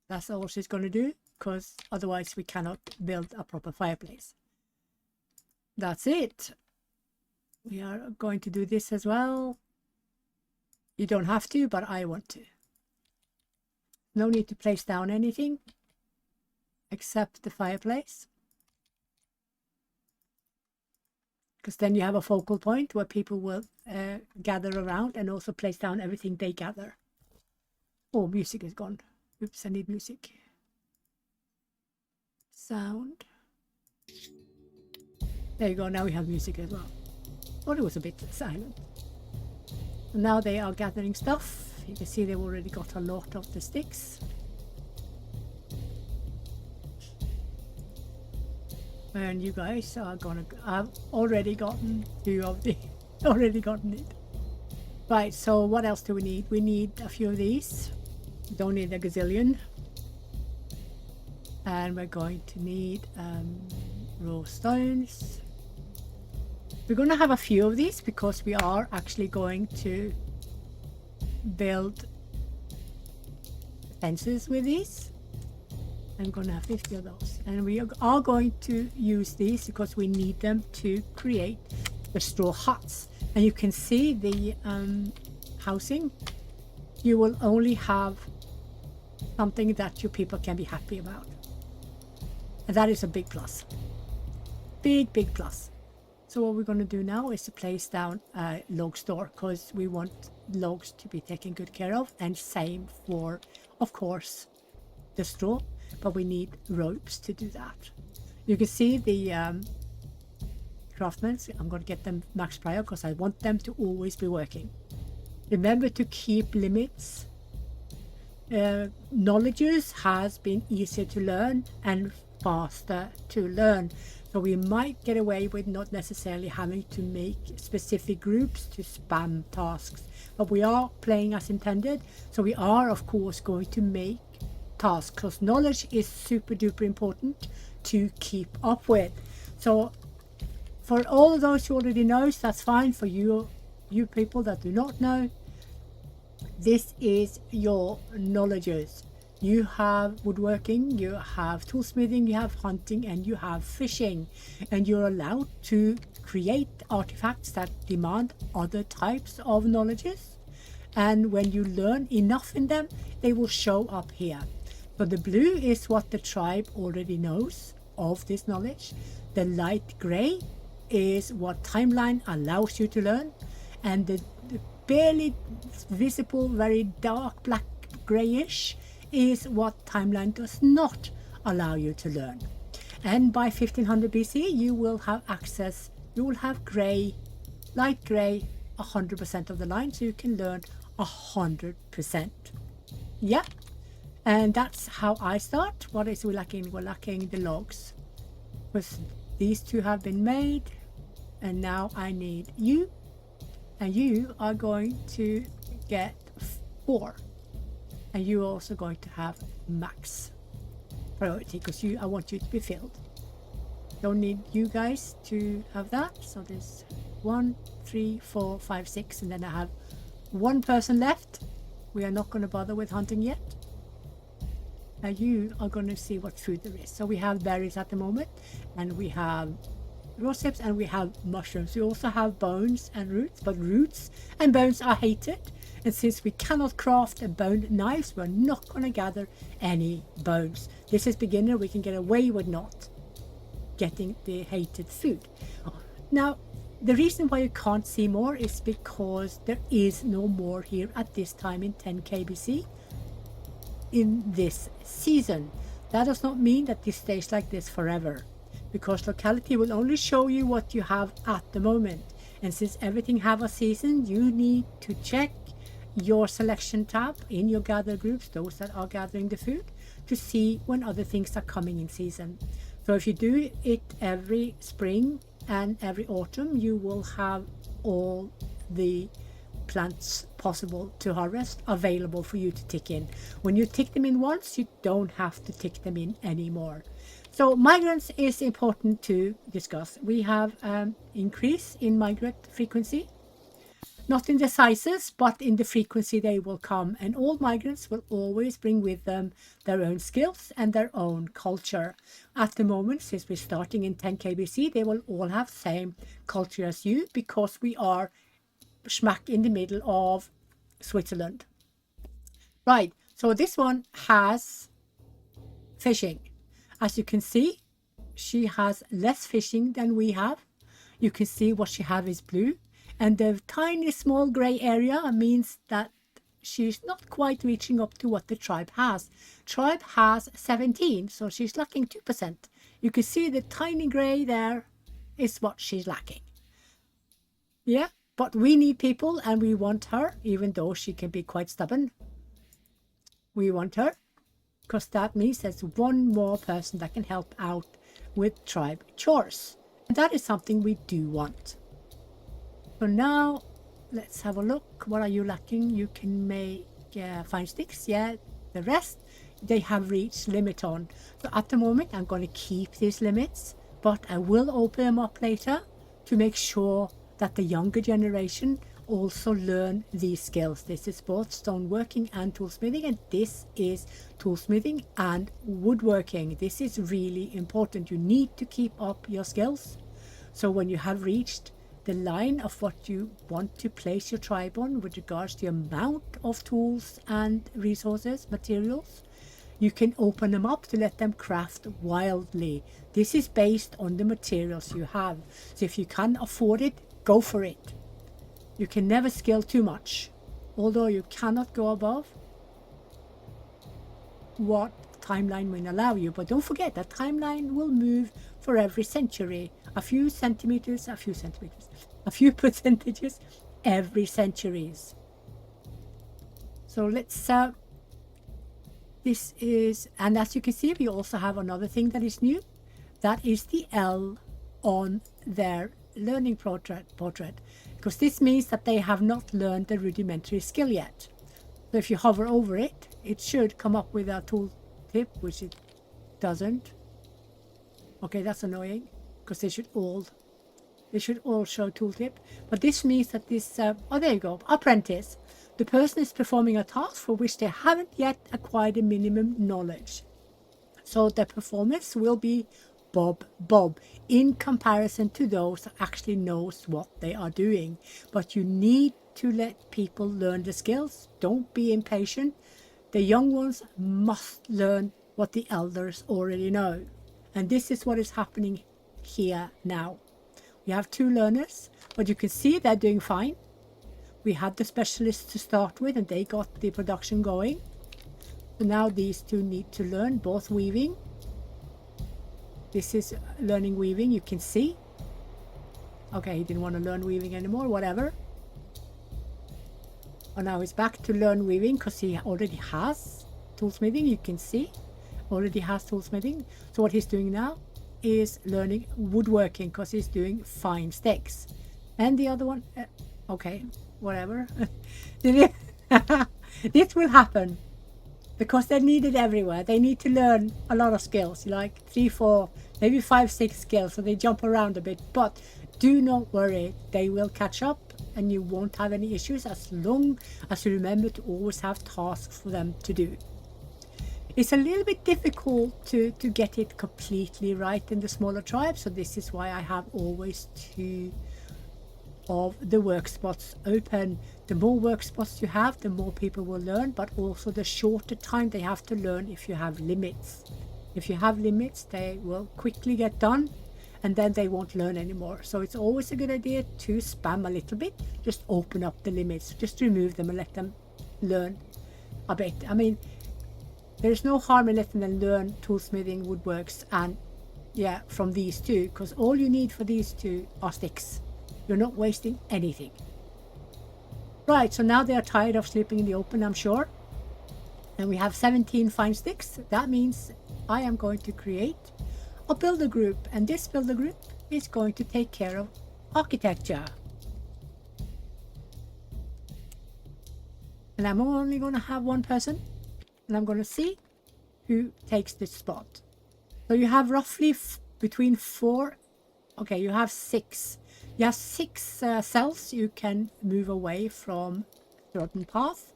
That's all she's going to do, because otherwise we cannot build a proper fireplace. That's it. We are going to do this as well. You don't have to, but I want to. No need to place down anything except the fireplace. Because then you have a focal point where people will gather around and also place down everything they gather. Oh, music is gone. Oops, I need music. Sound. There you go, now we have music as well. Thought it was a bit silent. And now they are gathering stuff. You can see they've already got a lot of the sticks. And you guys are gonna, I've already gotten 2 of the, already gotten it. Right, so what else do we need? We need a few of these. Don't need a gazillion. And we're going to need raw stones. We're going to have a few of these because we are actually going to build fences with these. I'm going to have 50 of those. And we are going to use these because we need them to create the straw huts. And you can see the housing. You will only have something that your people can be happy about. And that is a big plus. Big, big plus. So what we're going to do now is to place down a log store because we want logs to be taken good care of. And same for, of course, the straw. But we need ropes to do that. You can see the craftsmen. I'm going to get them max prior because I want them to always be working. Remember to keep limits. Knowledges has been easier to learn and faster to learn. So we might get away with not necessarily having to make specific groups to spam tasks. But we are playing as intended. So we are, of course, going to make tasks because knowledge is super duper important to keep up with. So for all of those who already know, that's fine. For you people that do not know, this is your knowledges. You have woodworking, you have toolsmithing, you have hunting, and you have fishing. And you're allowed to create artifacts that demand other types of knowledges. And when you learn enough in them, they will show up here. So the blue is what the tribe already knows of this knowledge. The light gray is what timeline allows you to learn. And the barely visible, very dark black grayish is what timeline does not allow you to learn. And by 1500 BC, you will have access, you will have gray, light gray, 100% of the line, so you can learn 100%. Yeah, and that's how I start. What is we lacking? We're lacking the logs. Because these 2 have been made, and now I need you, and you are going to get 4. And you're also going to have max priority because I want you to be filled. Don't need you guys to have that. So there's 1, 3, 4, 5, 6, and then I have 1 person left. We are not going to bother with hunting yet. And you are going to see what food there is. So we have berries at the moment, and we have raw tips, and we have mushrooms. We also have bones and roots, but roots and bones are hated. And since we cannot craft bone knives, we're not going to gather any bones. This is beginner. We can get away with not getting the hated food. Now, the reason why you can't see more is because there is no more here at this time in 10k BC in this season. That does not mean that this stays like this forever, because locality will only show you what you have at the moment. And since everything have a season, you need to check your selection tab in your gather groups, those that are gathering the food, to see when other things are coming in season. So if you do it every spring and every autumn, you will have all the plants possible to harvest available for you to tick in. When you tick them in once, you don't have to tick them in anymore. So migrants is important to discuss. We have increase in migrant frequency. Not in the sizes, but in the frequency they will come. And all migrants will always bring with them their own skills and their own culture. At the moment, since we're starting in 10k BC, they will all have the same culture as you, because we are smack in the middle of Switzerland. Right, so this one has fishing. As you can see, she has less fishing than we have. You can see what she have is blue. And the tiny small gray area means that she's not quite reaching up to what the tribe has. Tribe has 17, so she's lacking 2%. You can see the tiny gray there is what she's lacking. Yeah, but we need people and we want her, even though she can be quite stubborn. We want her. because that means there's one more person that can help out with tribe chores. And that is something we do want. So now let's have a look. What are you lacking? You can make fine sticks. Yeah, the rest they have reached limit on. So at the moment I'm going to keep these limits, but I will open them up later to make sure that the younger generation also learn these skills. This is both stoneworking and toolsmithing, and this is toolsmithing and woodworking. This is really important. You need to keep up your skills. So when you have reached the line of what you want to place your tribe on with regards to the amount of tools and resources, materials, you can open them up to let them craft wildly. This is based on the materials you have. So if you can afford it, go for it. You can never scale too much, although you cannot go above what timeline will allow you. But don't forget that timeline will move for every century. A few centimeters, a few percentages every centuries. So let's this is, and as you can see, we also have another thing that is new. That is the L on their learning portrait, because this means that they have not learned the rudimentary skill yet. So if you hover over it, it should come up with a tool tip, which it doesn't. Okay, that's annoying, because they should all show tooltip. But this means that this, oh, there you go, apprentice. The person is performing a task for which they haven't yet acquired a minimum knowledge. So their performance will be Bob in comparison to those that actually knows what they are doing. But you need to let people learn the skills. Don't be impatient. The young ones must learn what the elders already know. And this is what is happening here now. We have 2 learners, but you can see they're doing fine. We had the specialists to start with, and they got the production going. So now these 2 need to learn both weaving. This is learning weaving, you can see. Okay, he didn't want to learn weaving anymore, whatever. And now he's back to learn weaving because he already has toolsmithing, you can see. Already has toolsmithing. So what he's doing now is learning woodworking because he's doing fine sticks. And the other one, okay, whatever. This will happen because they're needed everywhere. They need to learn a lot of skills, like 3, 4, maybe 5, 6 skills, so they jump around a bit. But do not worry, they will catch up and you won't have any issues as long as you remember to always have tasks for them to do. It's a little bit difficult to get it completely right in the smaller tribes, so this is why I have always 2 of the work spots open. The more work spots you have, the more people will learn, but also the shorter time they have to learn if you have limits. If you have limits, they will quickly get done and then they won't learn anymore. So it's always a good idea to spam a little bit, just open up the limits, just remove them and let them learn a bit. I mean, there's no harm in letting them learn toolsmithing, woodworks, and yeah, from these 2, because all you need for these 2 are sticks. You're not wasting anything. Right, so now they are tired of sleeping in the open, I'm sure. And we have 17 fine sticks. That means I am going to create a builder group, and this builder group is going to take care of architecture. And I'm only going to have 1 person, and I'm going to see who takes this spot. So you have roughly between 4, okay, you have 6. You have 6 cells you can move away from certain path.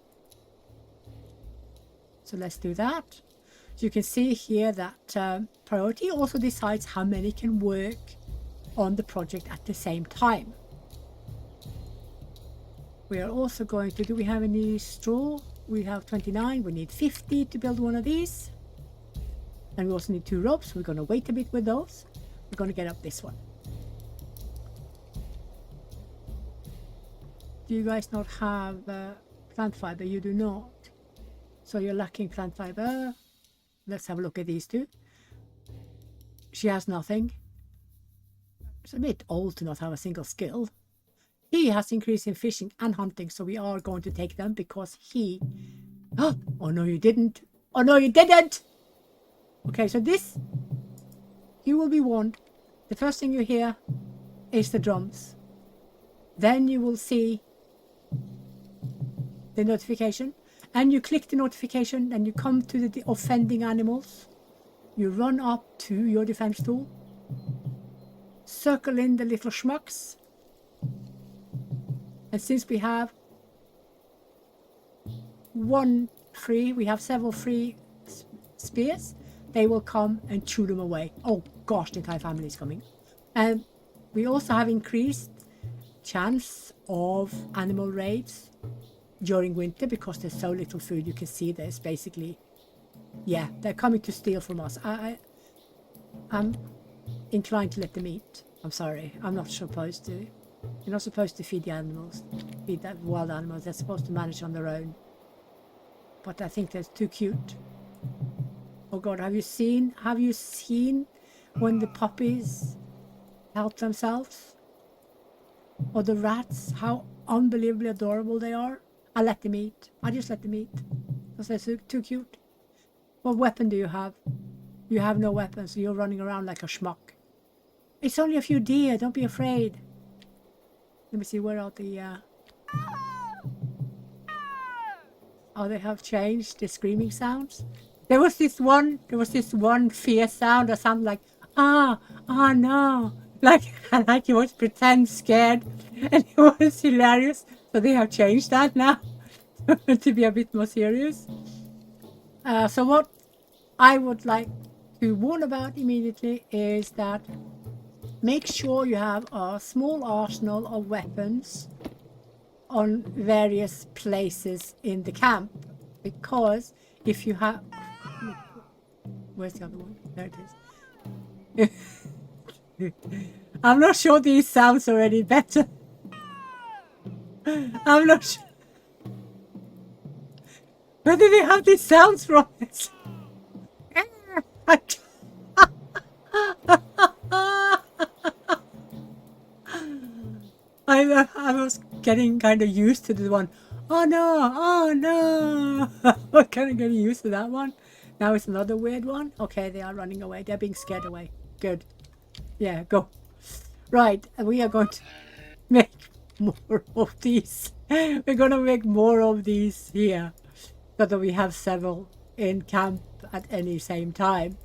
So let's do that. So you can see here that priority also decides how many can work on the project at the same time. We are also going to, do we have any straw? We have 29, we need 50 to build one of these. And we also need 2 ropes. We're going to wait a bit with those. We're going to get up this one. Do you guys not have plant fiber? You do not. So you're lacking plant fiber. Let's have a look at these 2. She has nothing. It's a bit old to not have a single skill. He has increased in fishing and hunting, so we are going to take them because he... Oh no, you didn't. Oh no, you didn't! Okay, so this, you will be warned. The first thing you hear is the drums. Then you will see the notification. And you click the notification and you come to the offending animals. You run up to your defense tool. Circle in the little schmucks. And since we have one free, we have several free spears, they will come and chew them away. Oh gosh, the entire family is coming. And we also have increased chance of animal raids during winter because there's so little food. You can see there's basically, yeah, they're coming to steal from us. I'm inclined to let them eat. I'm sorry, I'm not supposed to. You're not supposed to feed the animals, feed that wild animals. They're supposed to manage on their own. But I think that's too cute. Oh God, have you seen when the puppies help themselves? Or the rats, how unbelievably adorable they are? I let them eat. I just let them eat. Because they're too cute. What weapon do you have? You have no weapon, so you're running around like a schmuck. It's only a few deer, don't be afraid. Let me see, where are the... Oh, they have changed the screaming sounds. There was this one fear sound that sounded like, no. Like he was pretend scared. And it was hilarious. So they have changed that now to be a bit more serious. So what I would like to warn about immediately is that make sure you have a small arsenal of weapons on various places in the camp, because if you have, where's the other one? There it is. I'm not sure these sounds are any better. I'm not sure. Where did they have these sounds from? I was getting kind of used to the one. Oh no! I'm kind of getting used to that one. Now it's another weird one. Okay, they are running away. They're being scared away. Good. Yeah, go. Right, we are going to make more of these. We're going to make more of these here, so that we have several in camp at any same time.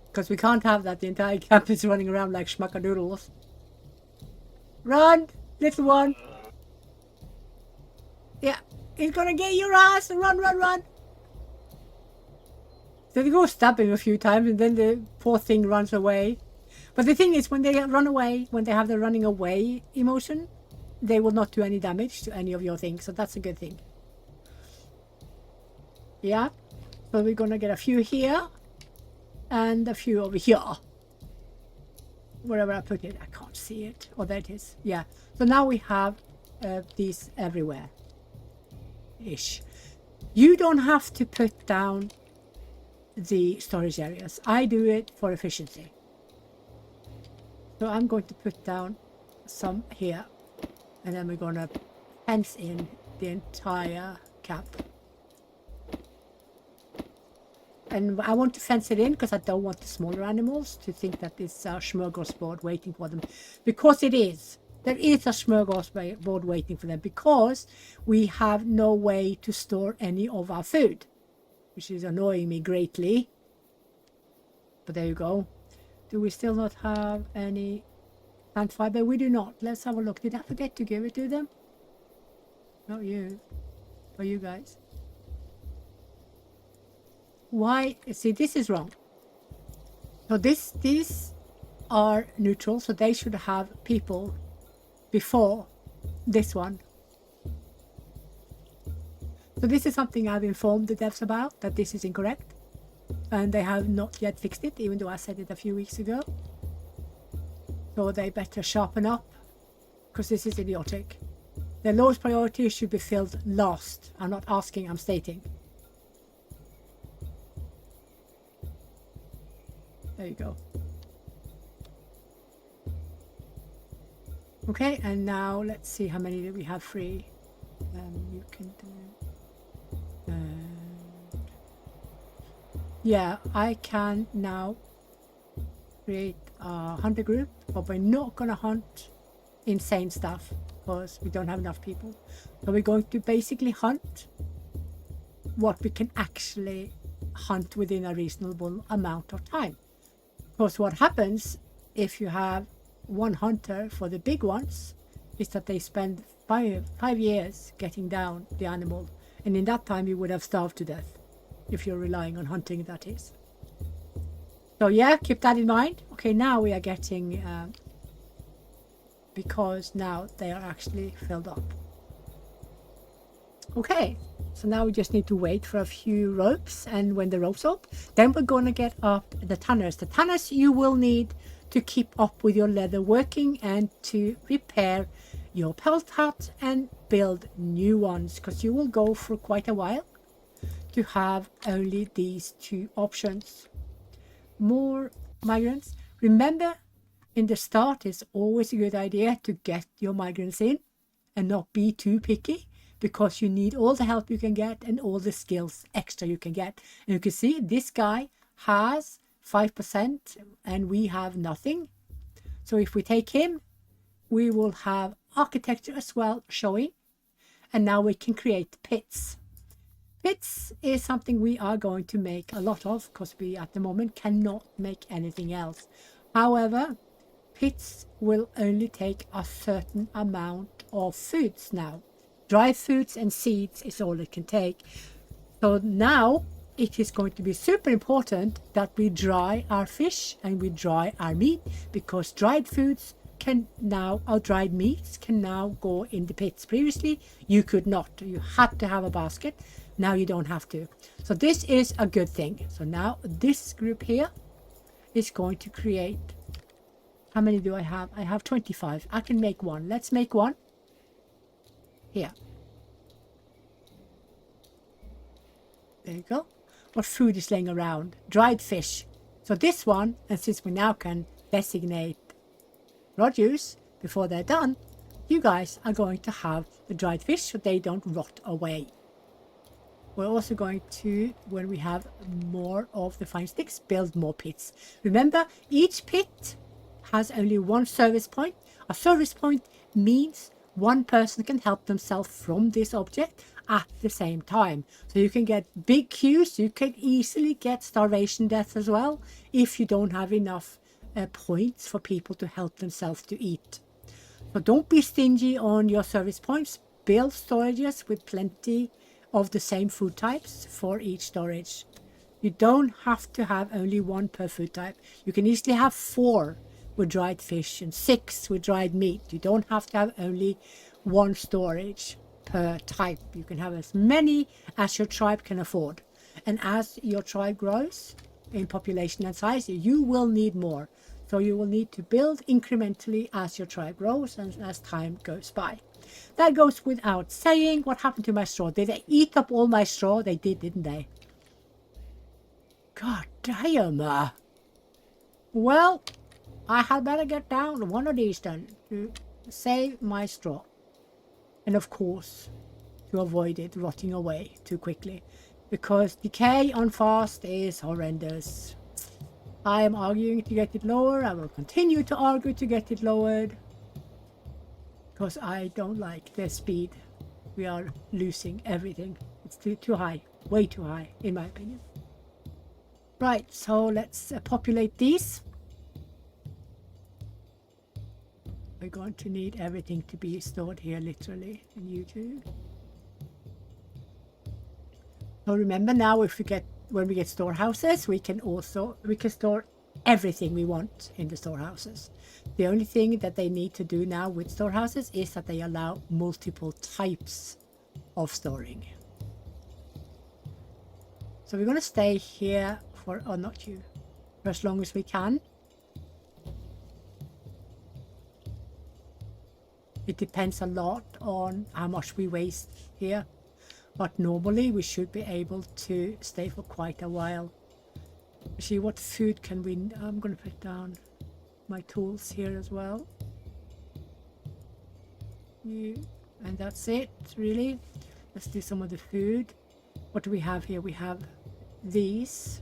Because we can't have that. The entire camp is running around like schmuckadoodles. Run, little one. Yeah, he's gonna get your ass. Run. So they go stab him a few times and then the poor thing runs away. But the thing is, when they run away, when they have the running away emotion, they will not do any damage to any of your things. So that's a good thing. Yeah. So we're gonna get a few here and a few over here. Wherever I put it, I can't see it. Oh, there it is. Yeah. So now we have these everywhere. Ish. You don't have to put down the storage areas. I do it for efficiency. So I'm going to put down some here. And then we're going to fence in the entire camp. And I want to fence it in because I don't want the smaller animals to think that it's a smorgasbord waiting for them. Because it is. There is a smorgasbord waiting for them because we have no way to store any of our food, which is annoying me greatly. But there you go. Do we still not have any plant fiber? We do not. Let's have a look. Did I forget to give it to them? Not you. For you guys. Why? See, this is wrong. So these are neutral, so they should have people before this one. So this is something I've informed the devs about, that this is incorrect. And they have not yet fixed it, even though I said it a few weeks ago. So they better sharpen up, because this is idiotic. The lowest priority should be filled last. I'm not asking, I'm stating. There you go. Okay, and now let's see how many do we have free. You can do... Yeah, I can now create a hunter group, but we're not gonna hunt insane stuff because we don't have enough people. So we're going to basically hunt what we can actually hunt within a reasonable amount of time. Because what happens if you have one hunter for the big ones is that they spend five years getting down the animal, and in that time you would have starved to death if you're relying on hunting, that is. So yeah, keep that in mind. Okay, now we are getting because now they are actually filled up. Okay, so now we just need to wait for a few ropes, and when the ropes up, then we're gonna get up the tanners. The tanners you will need to keep up with your leather working and to repair your pelt hut and build new ones, because you will go for quite a while to have only these two options. More migrants. Remember, in the start, it's always a good idea to get your migrants in and not be too picky, because you need all the help you can get and all the skills extra you can get. And you can see this guy has 5% and we have nothing. So if we take him, we will have architecture as well showing. And now we can create pits. Pits is something we are going to make a lot of because we at the moment cannot make anything else. However, pits will only take a certain amount of foods now. Dry foods and seeds is all it can take. So now it is going to be super important that we dry our fish and we dry our meat, because dried foods can now, or dried meats can now go in the pits. Previously, you could not. You had to have a basket. Now you don't have to. So this is a good thing. So now this group here is going to create, how many do I have? I have 25. I can make one. Let's make one. Here. There you go. What food is laying around? Dried fish. So this one, and since we now can designate produce before they're done, you guys are going to have the dried fish so they don't rot away. We're also going to, when we have more of the fine sticks, build more pits. Remember, each pit has only one service point. A service point means one person can help themselves from this object at the same time. So you can get big queues. You can easily get starvation death as well if you don't have enough points for people to help themselves to eat. So don't be stingy on your service points. Build storages with plenty of the same food types for each storage. You don't have to have only one per food type. You can easily have 4 with dried fish and 6 with dried meat. You don't have to have only one storage per type. You can have as many as your tribe can afford. And as your tribe grows in population and size, you will need more. So you will need to build incrementally as your tribe grows and as time goes by. That goes without saying. What happened to my straw? Did they eat up all my straw? They did, didn't they? God damn. Well, I had better get down one of these then to save my straw. And of course, to avoid it rotting away too quickly, because decay on fast is horrendous. I am arguing to get it lower. I will continue to argue to get it lowered, because I don't like the speed. We are losing everything. It's too high, way too high, in my opinion. Right, so let's populate these. We're going to need everything to be stored here, literally, and you too. So remember now, when we get storehouses, we can store everything we want in the storehouses. The only thing that they need to do now with storehouses is that they allow multiple types of storing. So we're going to stay here for, or not you, for as long as we can. It depends a lot on how much we waste here, but normally we should be able to stay for quite a while. See what food can we, I'm going to put down my tools here as well. And that's it, really. Let's do some of the food. What do we have here? We have these.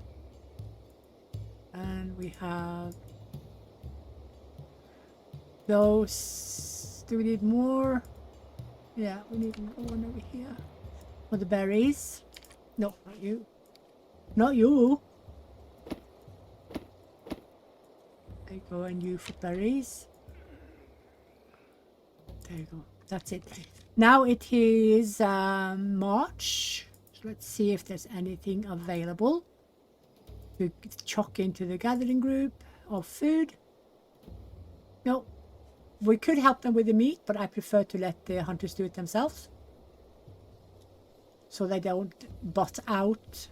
And we have those. Do we need more? Yeah, we need one over here. For the berries. No, not you. Not you. There you go, and you for berries. There you go. That's it. Now it is March. So let's see if there's anything available to chuck into the gathering group of food. No. We could help them with the meat, but I prefer to let the hunters do it themselves. So they don't butt out.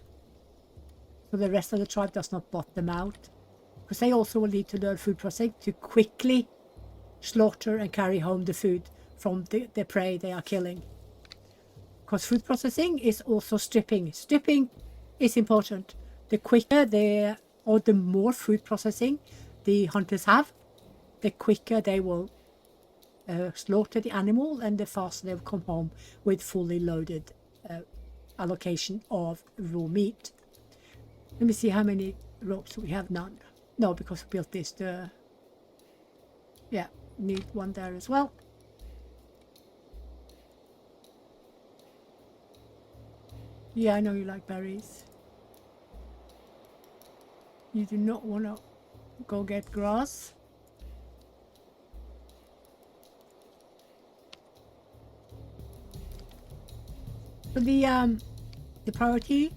So the rest of the tribe does not butt them out. Because they also will need to learn food processing to quickly slaughter and carry home the food from the prey they are killing. Because food processing is also stripping. Stripping is important. The quicker or the more food processing the hunters have, the quicker they will slaughter the animal and the faster they'll come home with fully loaded allocation of raw meat. Let me see how many ropes we have. None. No, because we built this. Yeah, need one there as well. Yeah, I know you like berries. You do not want to go get grass. So the priority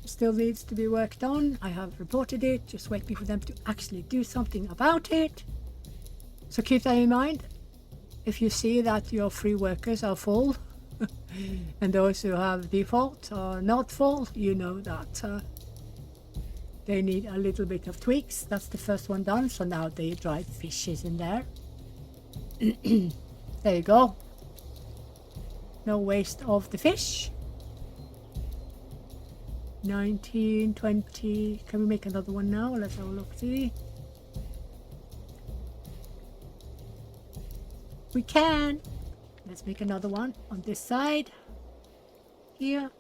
still needs to be worked on. I have reported it, just waiting for them to actually do something about it. So keep that in mind. If you see that your free workers are full and those who have default are not full, you know that they need a little bit of tweaks. That's the first one done. So now the dried fish is in there. There you go. No waste of the fish. 19, 20. Can we make another one now? Let's have a look. See. We can. Let's make another one on this side. Here.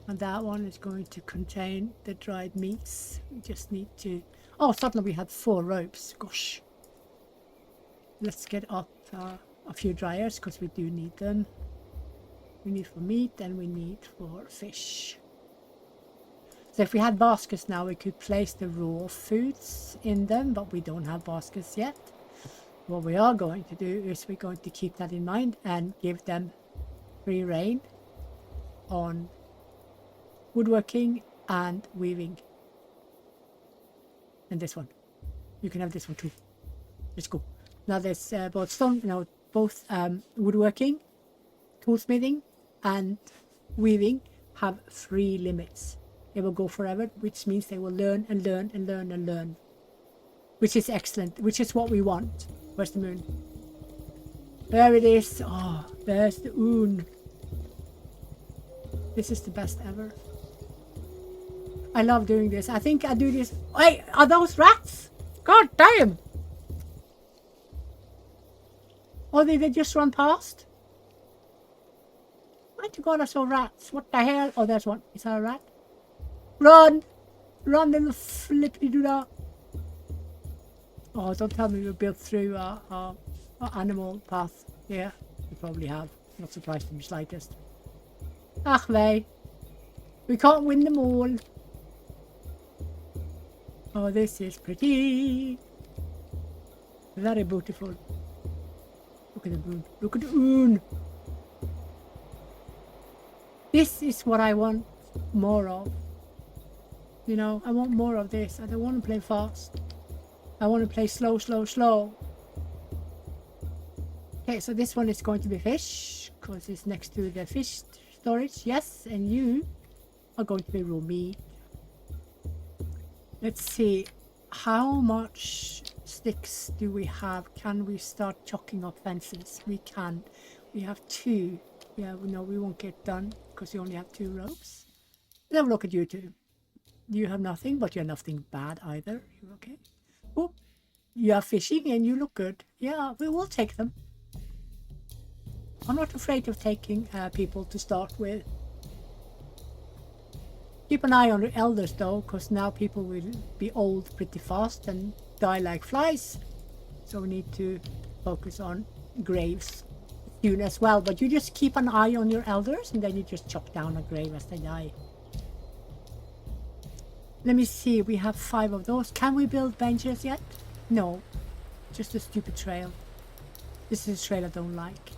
And that one is going to contain the dried meats. We just need to... Oh, suddenly we had 4 ropes. Gosh. Let's get up a few dryers because we do need them. We need for meat and we need for fish. So if we had baskets now, we could place the raw foods in them, but we don't have baskets yet. What we are going to do is we're going to keep that in mind and give them free rein on woodworking and weaving. And this one. You can have this one too. Let's go. Now there's both woodworking, toolsmithing and weaving have free limits. They will go forever, which means they will learn and learn and learn and learn. Which is excellent, which is what we want. Where's the moon? There it is. Oh, there's the moon. This is the best ever. I love doing this. I think I do this. Wait, are those rats? God damn! Or did they just run past? My God, I saw rats. What the hell? Oh, there's one. Is that a rat? Run! Run, little flippy-doo-dah. Oh, don't tell me we built through our animal path. Yeah, we probably have. Not surprised in the slightest. Ach, we can't win them all. Oh, this is pretty. Very beautiful. Look at the moon. Look at the moon. This is what I want more of. You know, I want more of this. I don't want to play fast. I want to play slow, slow, slow. Okay, so this one is going to be fish, because it's next to the fish storage. Yes, and you are going to be raw meat. Let's see. How much sticks do we have? Can we start chucking up fences? We can. We have 2. Yeah, no, we won't get done because we only have 2 ropes. Let's have a look at you two. You have nothing, but you're nothing bad either. You're okay. Oh, you are fishing and you look good. Yeah, we will take them. I'm not afraid of taking people to start with. Keep an eye on your elders though, because now people will be old pretty fast and die like flies. So we need to focus on graves soon as well. But you just keep an eye on your elders and then you just chop down a grave as they die. Let me see, we have 5 of those. Can we build benches yet? No, just a stupid trail. This is a trail I don't like.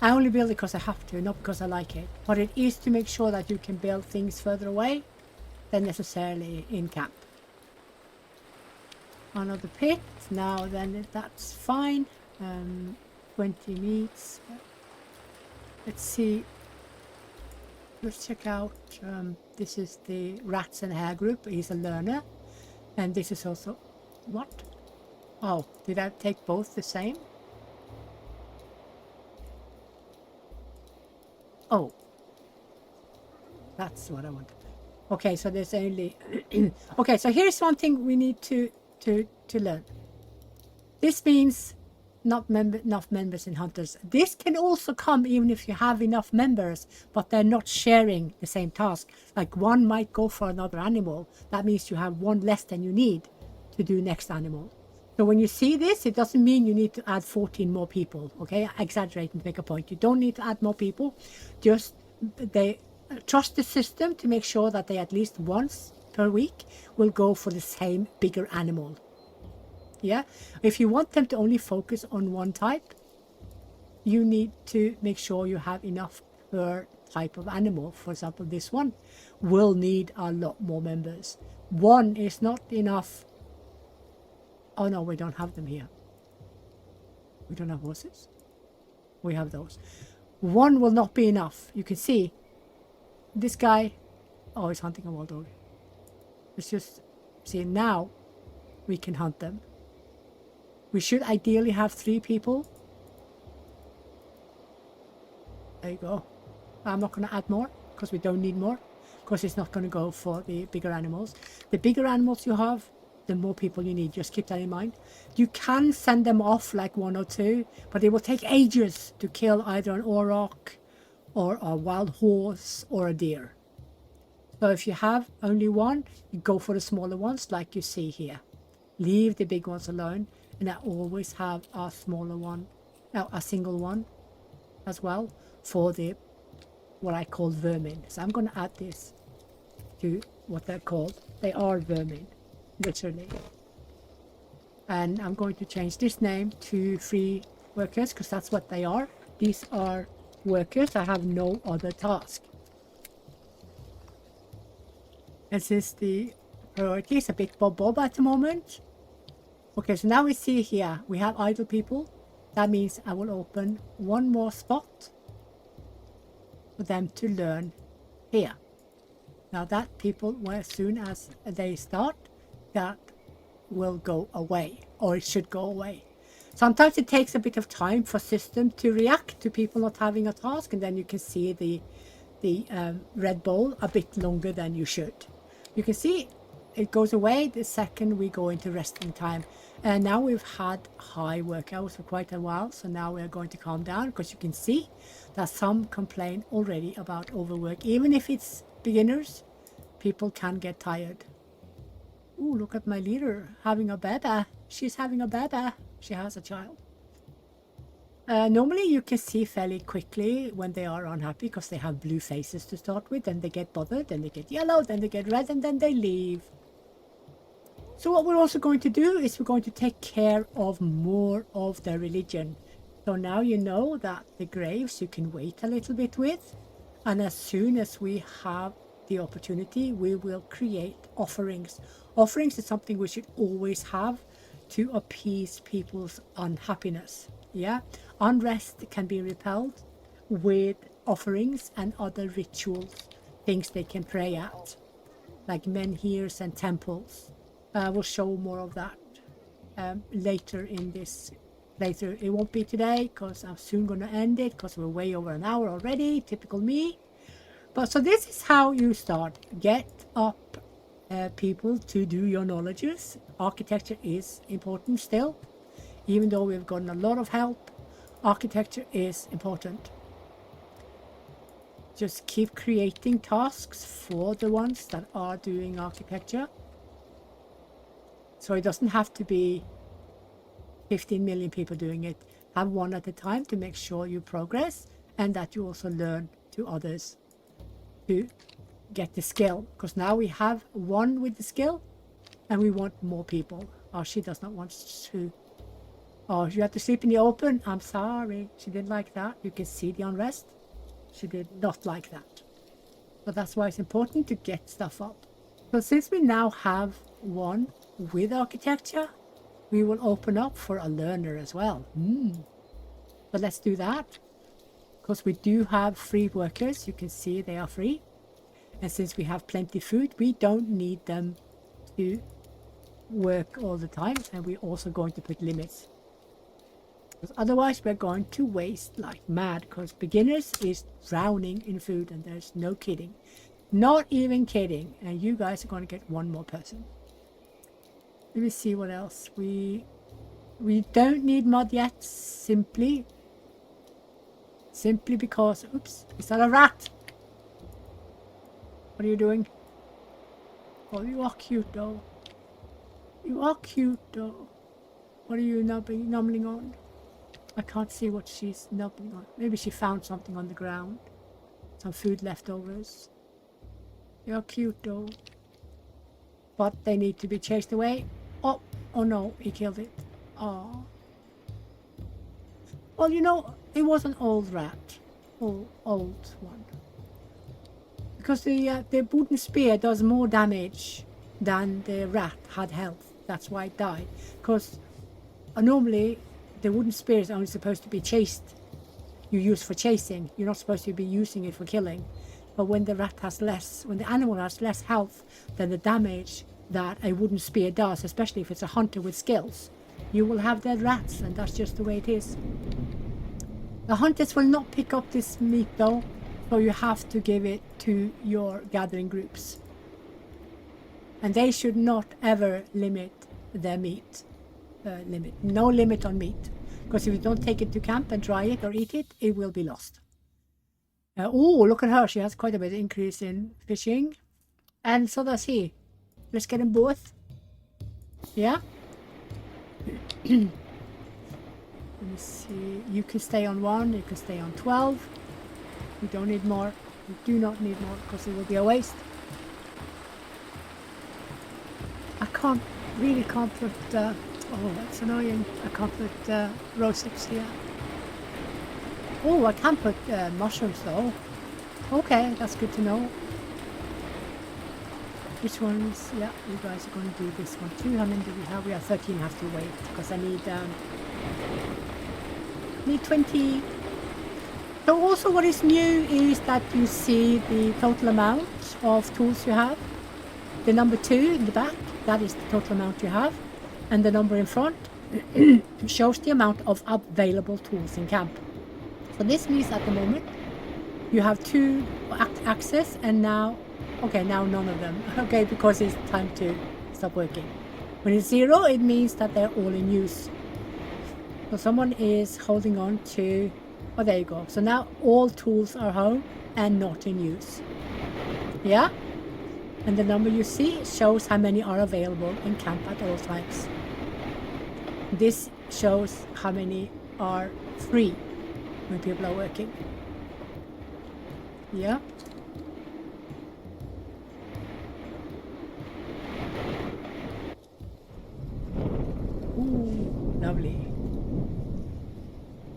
I only build it because I have to, not because I like it. But it is to make sure that you can build things further away than necessarily in camp. Another pit. Now then, that's fine. 20 meats. Let's see. Let's check out. This is the rats and hare group. He's a learner. And this is also... What? Oh, did I take both the same? Oh. That's what I wanted. Okay, so there's only... Okay, so here's one thing we need to learn. This means not enough members in hunters. This can also come even if you have enough members, but they're not sharing the same task. Like one might go for another animal. That means you have one less than you need to do next animal. So when you see this, it doesn't mean you need to add 14 more people. Okay, I exaggerate and make a point. You don't need to add more people. Just they trust the system to make sure that they at least once per week will go for the same bigger animal. Yeah, if you want them to only focus on one type, you need to make sure you have enough per type of animal. For example, this one will need a lot more members. One is not enough. Oh no, we don't have them here. We don't have horses. We have those. One will not be enough. You can see this guy. Oh, he's hunting a wild dog. Let's just see now. We can hunt them. We should ideally have 3 people. There you go. I'm not going to add more because we don't need more. Because it's not going to go for the bigger animals. The bigger animals you have, the more people you need. Just keep that in mind. You can send them off like 1 or 2, but it will take ages to kill either an auroch or a wild horse or a deer. So if you have only one, you go for the smaller ones like you see here. Leave the big ones alone. And I always have a smaller one, a single one as well for the what I call vermin. So I'm going to add this to what they're called. They are vermin, literally. And I'm going to change this name to free workers because that's what they are. These are workers. I have no other task. This is the priority. It's a bit bob at the moment. Okay, so now we see here, we have idle people. That means I will open one more spot for them to learn here. Now that people, well, as soon as they start, that will go away, or it should go away. Sometimes it takes a bit of time for system to react to people not having a task, and then you can see the red ball a bit longer than you should. You can see it goes away the second we go into resting time. And now we've had high work hours for quite a while, so now we're going to calm down because you can see that some complain already about overwork. Even if it's beginners, people can get tired. Ooh, look at my leader having a baby. She's having a baby. She has a child. Normally you can see fairly quickly when they are unhappy because they have blue faces to start with, then they get bothered, then they get yellow, then they get red, and then they leave. So what we're also going to do is we're going to take care of more of their religion. So now you know that the graves you can wait a little bit with, and as soon as we have the opportunity, we will create offerings. Offerings is something we should always have to appease people's unhappiness. Yeah, unrest can be repelled with offerings and other rituals, things they can pray at, like menhirs and temples. We'll show more of that later in this. Later, it won't be today because I'm soon going to end it because we're way over an hour already. Typical me. But so this is how you start. Get up people to do your knowledges. Architecture is important still. Even though we've gotten a lot of help, architecture is important. just keep creating tasks for the ones that are doing architecture. So it doesn't have to be 15 million people doing it. Have one at a time to make sure you progress and that you also learn to others to get the skill. Because now we have one with the skill and we want more people. Oh, she does not want to. Oh, you have to sleep in the open. I'm sorry. She didn't like that. You can see the unrest. She did not like that. But that's why it's important to get stuff up. So since we now have one with architecture, we will open up for a learner as well. But let's do that. Because we do have free workers. You can see they are free. And since we have plenty food, we don't need them to work all the time. And we're also going to put limits. Because otherwise we're going to waste like mad. Because beginners is drowning in food and there's no kidding. Not even kidding. And you guys are going to get one more person. Let me see what else. We don't need mud yet. Simply because... Oops. Is that a rat? What are you doing? Oh, you are cute though. You are cute though. What are you numbling on? I can't see what she's nubbing on. Maybe she found something on the ground. Some food leftovers. You're cute though. But they need to be chased away. Oh no, he killed it. Oh. Well, you know, it was an old rat. Old one. Because the wooden spear does more damage than the rat had health. That's why it died. Because normally the wooden spear is only supposed to be chased. You use for chasing. You're not supposed to be using it for killing. But when the rat has less, when the animal has less health than the damage that a wooden spear does, especially if it's a hunter with skills, you will have dead rats, and that's just the way it is. The hunters will not pick up this meat though, so you have to give it to your gathering groups. And they should not ever limit their meat. No limit on meat. Because if you don't take it to camp and dry it or eat it, it will be lost. Oh, look at her. She has quite a bit of increase in fishing. And so does he. Let's get them both. Yeah? Let me see. You can stay on 1. You can stay on 12. We don't need more. We do not need more because it will be a waste. I really can't put... oh, that's annoying. I can't put roses here. Oh, I can put mushrooms though. Okay, that's good to know. Which ones? Yeah, you guys are going to do this one too. How many do we have? We have 13. Have to wait because I need 20. So also what is new is that you see the total amount of tools you have. The number 2 in the back, that is the total amount you have. And the number in front shows the amount of available tools in camp. So this means at the moment you have 2 access and now, okay, now none of them. Okay, because it's time to stop working. When it's 0, it means that they're all in use. So someone is holding on to, oh, there you go. So now all tools are home and not in use. Yeah? And the number you see shows how many are available in camp at all times. This shows how many are free when people are working. Yeah. Ooh, lovely.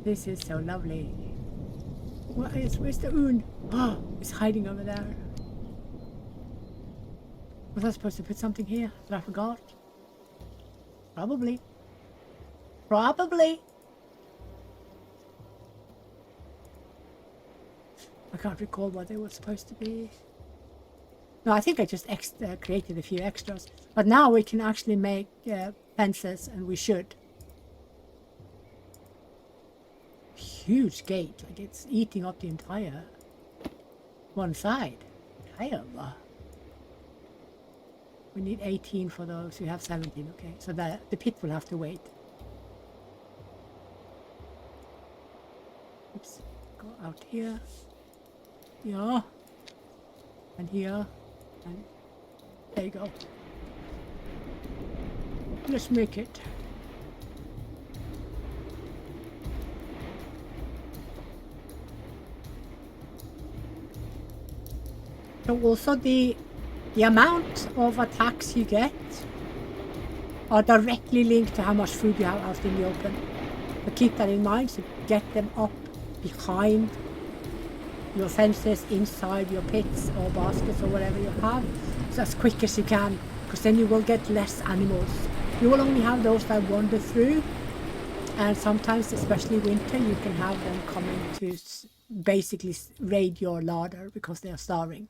This is so lovely. Where's the Oon? Oh, it's hiding over there. Was I supposed to put something here that I forgot? Probably. Probably. I can't recall what they were supposed to be. No, I think I just created a few extras. But now we can actually make fences, and we should. Huge gate, like it's eating up the entire one side. Hell. We need 18 for those. We have 17, okay. So the pit will have to wait. Oops. Go out here. Yeah. And here. And there you go. Let's make it. So also the amount of attacks you get are directly linked to how much food you have out in the open. But keep that in mind, so get them up behind your fences, inside your pits or baskets or whatever you have, so as quick as you can, because then you will get less animals. You will only have those that wander through, and sometimes, especially winter, you can have them coming to basically raid your larder because they are starving.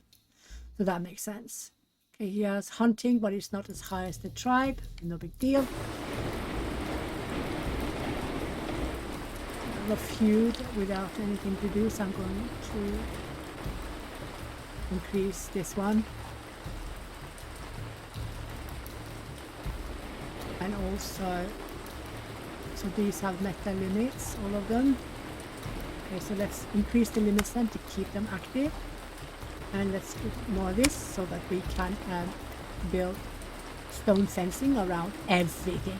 So that makes sense. Okay, he has hunting, but it's not as high as the tribe. No big deal. A feud without anything to do, so I'm going to increase this one. And also, so these have met their limits, all of them. Okay, so let's increase the limits then to keep them active. And let's do more of this so that we can build stone fencing around everything.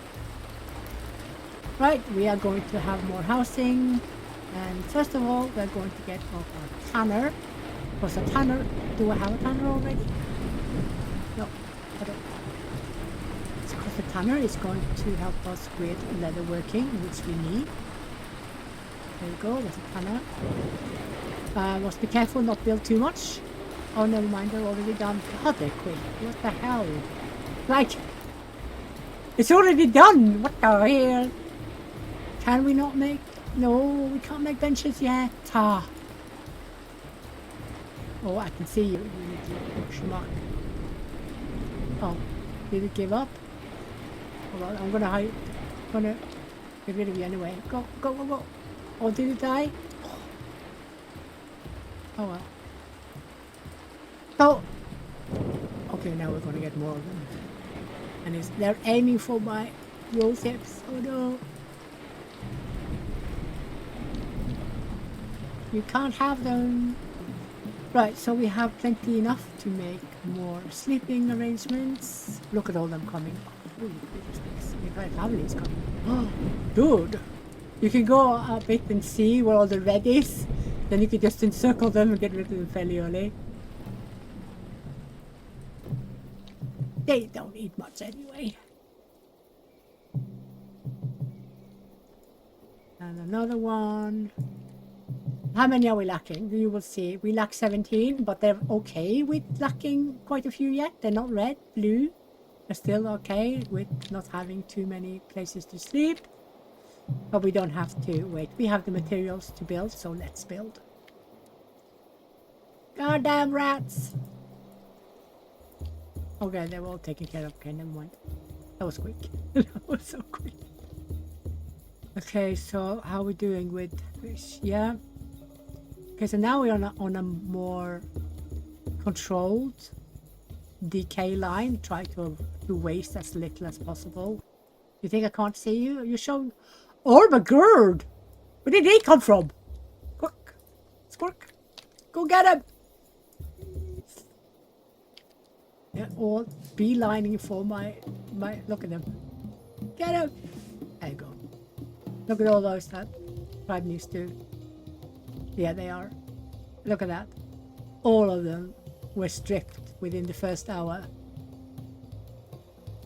Right, we are going to have more housing, and first of all we're going to get our tanner. Was a tanner? Do I have a tanner already? No, I don't. Because the tanner is going to help us with leather working, which we need. There you go, there's a tanner. Must be careful not build too much. Oh, never mind, they're already done. God, they're quick. What the hell? Like, it's already done. What the hell? Can we not make... No, we can't make benches yet. Ah. Oh, I can see you. You need to schmuck. Oh, did it give up? Hold on, I'm gonna get rid of you anyway. Go, go, go, go. Oh, did it die? Oh well. So, okay, now we're gonna get more of them. And they're aiming for my rose hips. Oh no. You can't have them. Right, so we have plenty enough to make more sleeping arrangements. Look at all them coming. Oh, the entire family is coming. Oh, dude. You can go a bit and see where all the red is. Then you can just encircle them and get rid of them fairly early. They don't eat much anyway. And another one. How many are we lacking? You will see. We lack 17, but they're okay with lacking quite a few yet. They're not red, blue. They're still okay with not having too many places to sleep. But we don't have to wait. We have the materials to build, so let's build. Goddamn rats! Okay, they were all taken care of. Okay, never mind. That was quick. That was so quick. Okay, so how are we doing with fish? Yeah. Okay, so now we're on a more controlled decay line. Try to waste as little as possible. You think I can't see you? You're showing... Oh my god! Where did they come from? Squirk! Squirk! Go get him! They're all beelining for my... Look at them. Get him! There you go. Look at all those that tribe needs to... Yeah, they are. Look at that. All of them were stripped within the first hour.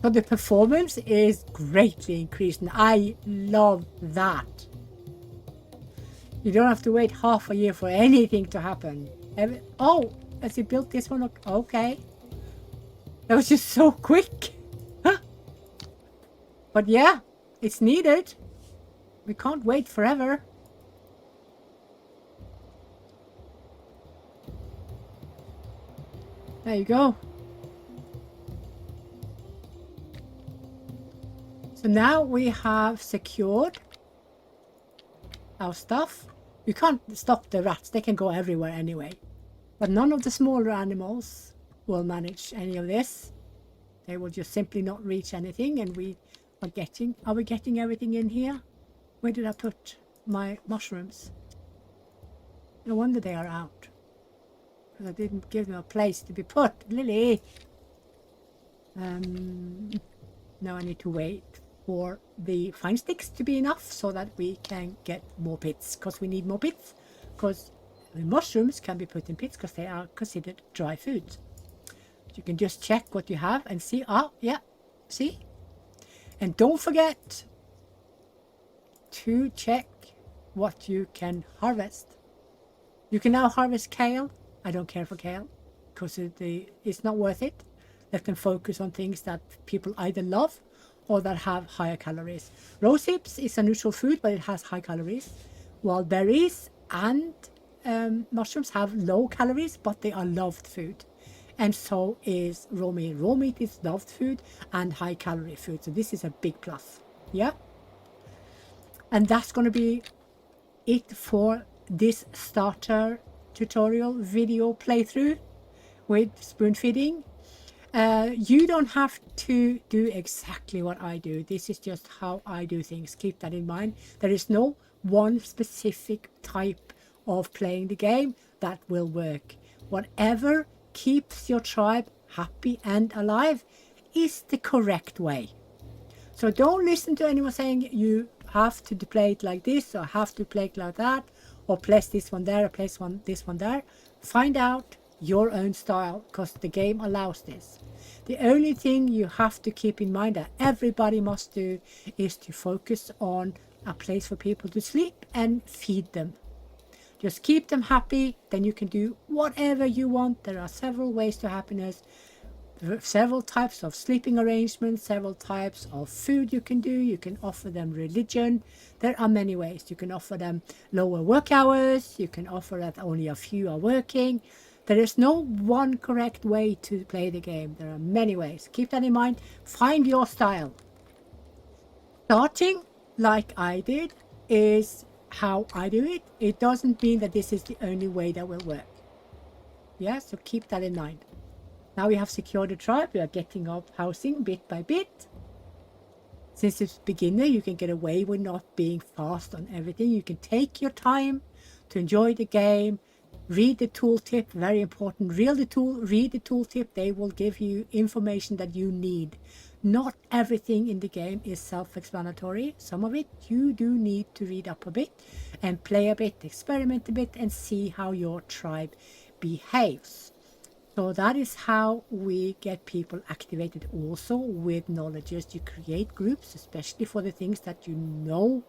So the performance is greatly increased, and I love that. You don't have to wait half a year for anything to happen. Oh, has he built this one? Okay. That was just so quick. Huh? But yeah, it's needed. We can't wait forever. There you go. So now we have secured our stuff. You can't stop the rats. They can go everywhere anyway. But none of the smaller animals will manage any of this. They will just simply not reach anything, and we are getting... Are we getting everything in here? Where did I put my mushrooms? No wonder they are out. I didn't give them a place to be put. Lily! Now I need to wait for the fine sticks to be enough so that we can get more pits, because we need more pits, because the mushrooms can be put in pits because they are considered dry foods. You can just check what you have and see. Yeah, see? And don't forget to check what you can harvest. You can now harvest kale. I don't care for kale because it's not worth it. Let them focus on things that people either love or that have higher calories. Rose hips is a neutral food, but it has high calories, while berries and mushrooms have low calories, but they are loved food. And so is raw meat. Raw meat is loved food and high calorie food. So this is a big plus. Yeah. And that's going to be it for this starter tutorial video playthrough with spoon feeding. You don't have to do exactly what I do. This is just how I do things. Keep that in mind. There is no one specific type of playing the game that will work. Whatever keeps your tribe happy and alive is the correct way. So don't listen to anyone saying you have to play it like this or have to play it like that, or place this one there or place this one there. Find out your own style, because the game allows this. The only thing you have to keep in mind that everybody must do is to focus on a place for people to sleep and feed them. Just keep them happy, then you can do whatever you want. There are several ways to happiness, several types of sleeping arrangements, several types of food you can do. You can offer them religion. There are many ways. You can offer them lower work hours. You can offer that only a few are working. There is no one correct way to play the game. There are many ways. Keep that in mind. Find your style. Starting like I did is how I do it. It doesn't mean that this is the only way that will work. Yeah, so keep that in mind. Now we have secured the tribe. We are getting up housing bit by bit. Since it's beginner, you can get away with not being fast on everything. You can take your time to enjoy the game. Read the tooltip, very important. Read the tooltip. They will give you information that you need. Not everything in the game is self-explanatory. Some of it you do need to read up a bit and play a bit, experiment a bit, and see how your tribe behaves. So that is how we get people activated also with knowledges. You create groups, especially for the things that you know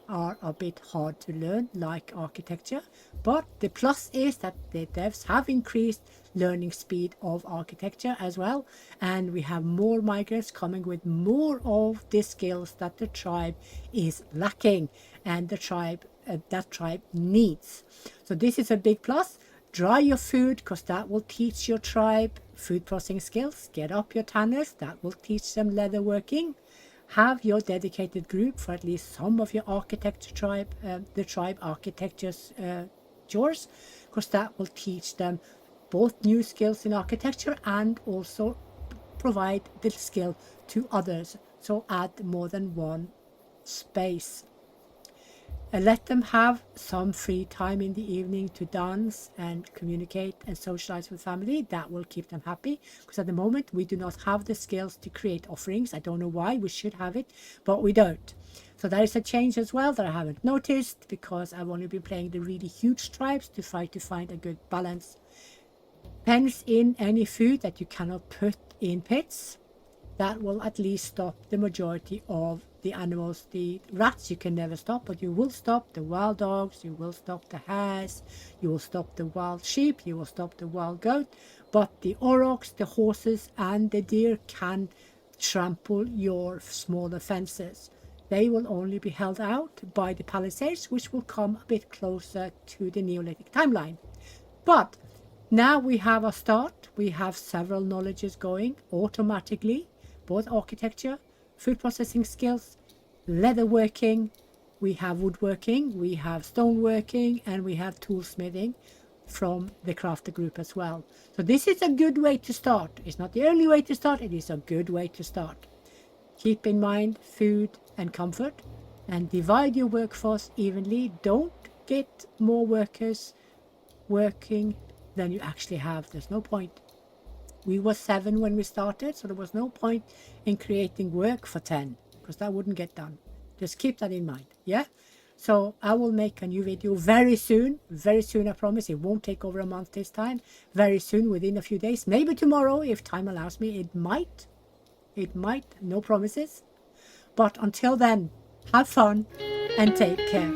are a bit hard to learn, like architecture. But the plus is that the devs have increased learning speed of architecture as well. And we have more migrants coming with more of the skills that the tribe is lacking and the tribe that tribe needs. So this is a big plus. Dry your food, because that will teach your tribe food processing skills. Get up your tanners, that will teach them leather working. Have your dedicated group for at least some of your architecture tribe, the tribe architecture's chores, because that will teach them both new skills in architecture and also provide the skill to others. So add more than one space. And let them have some free time in the evening to dance and communicate and socialize with family. That will keep them happy, because at the moment we do not have the skills to create offerings. I don't know why. We should have it, but we don't. So that is a change as well that I haven't noticed, because I've only been playing the really huge tribes to try to find a good balance. Pens in any food that you cannot put in pits. That will at least stop the majority of the animals. The rats you can never stop, but you will stop the wild dogs, you will stop the hares, you will stop the wild sheep, you will stop the wild goat. But the aurochs, the horses and the deer can trample your smaller fences. They will only be held out by the palisades, which will come a bit closer to the Neolithic timeline. But now we have a start. We have several knowledges going automatically. Both architecture, food processing skills, leather working, we have woodworking, we have stoneworking, and we have toolsmithing from the crafter group as well. So this is a good way to start. It's not the only way to start, it is a good way to start. Keep in mind food and comfort, and divide your workforce evenly. Don't get more workers working then you actually have, there's no point. We were 7 when we started, so there was no point in creating work for 10, because that wouldn't get done. Just keep that in mind, yeah? So I will make a new video very soon, I promise. It won't take over a month this time. Very soon, within a few days, maybe tomorrow, if time allows me. It might, no promises. But until then, have fun and take care.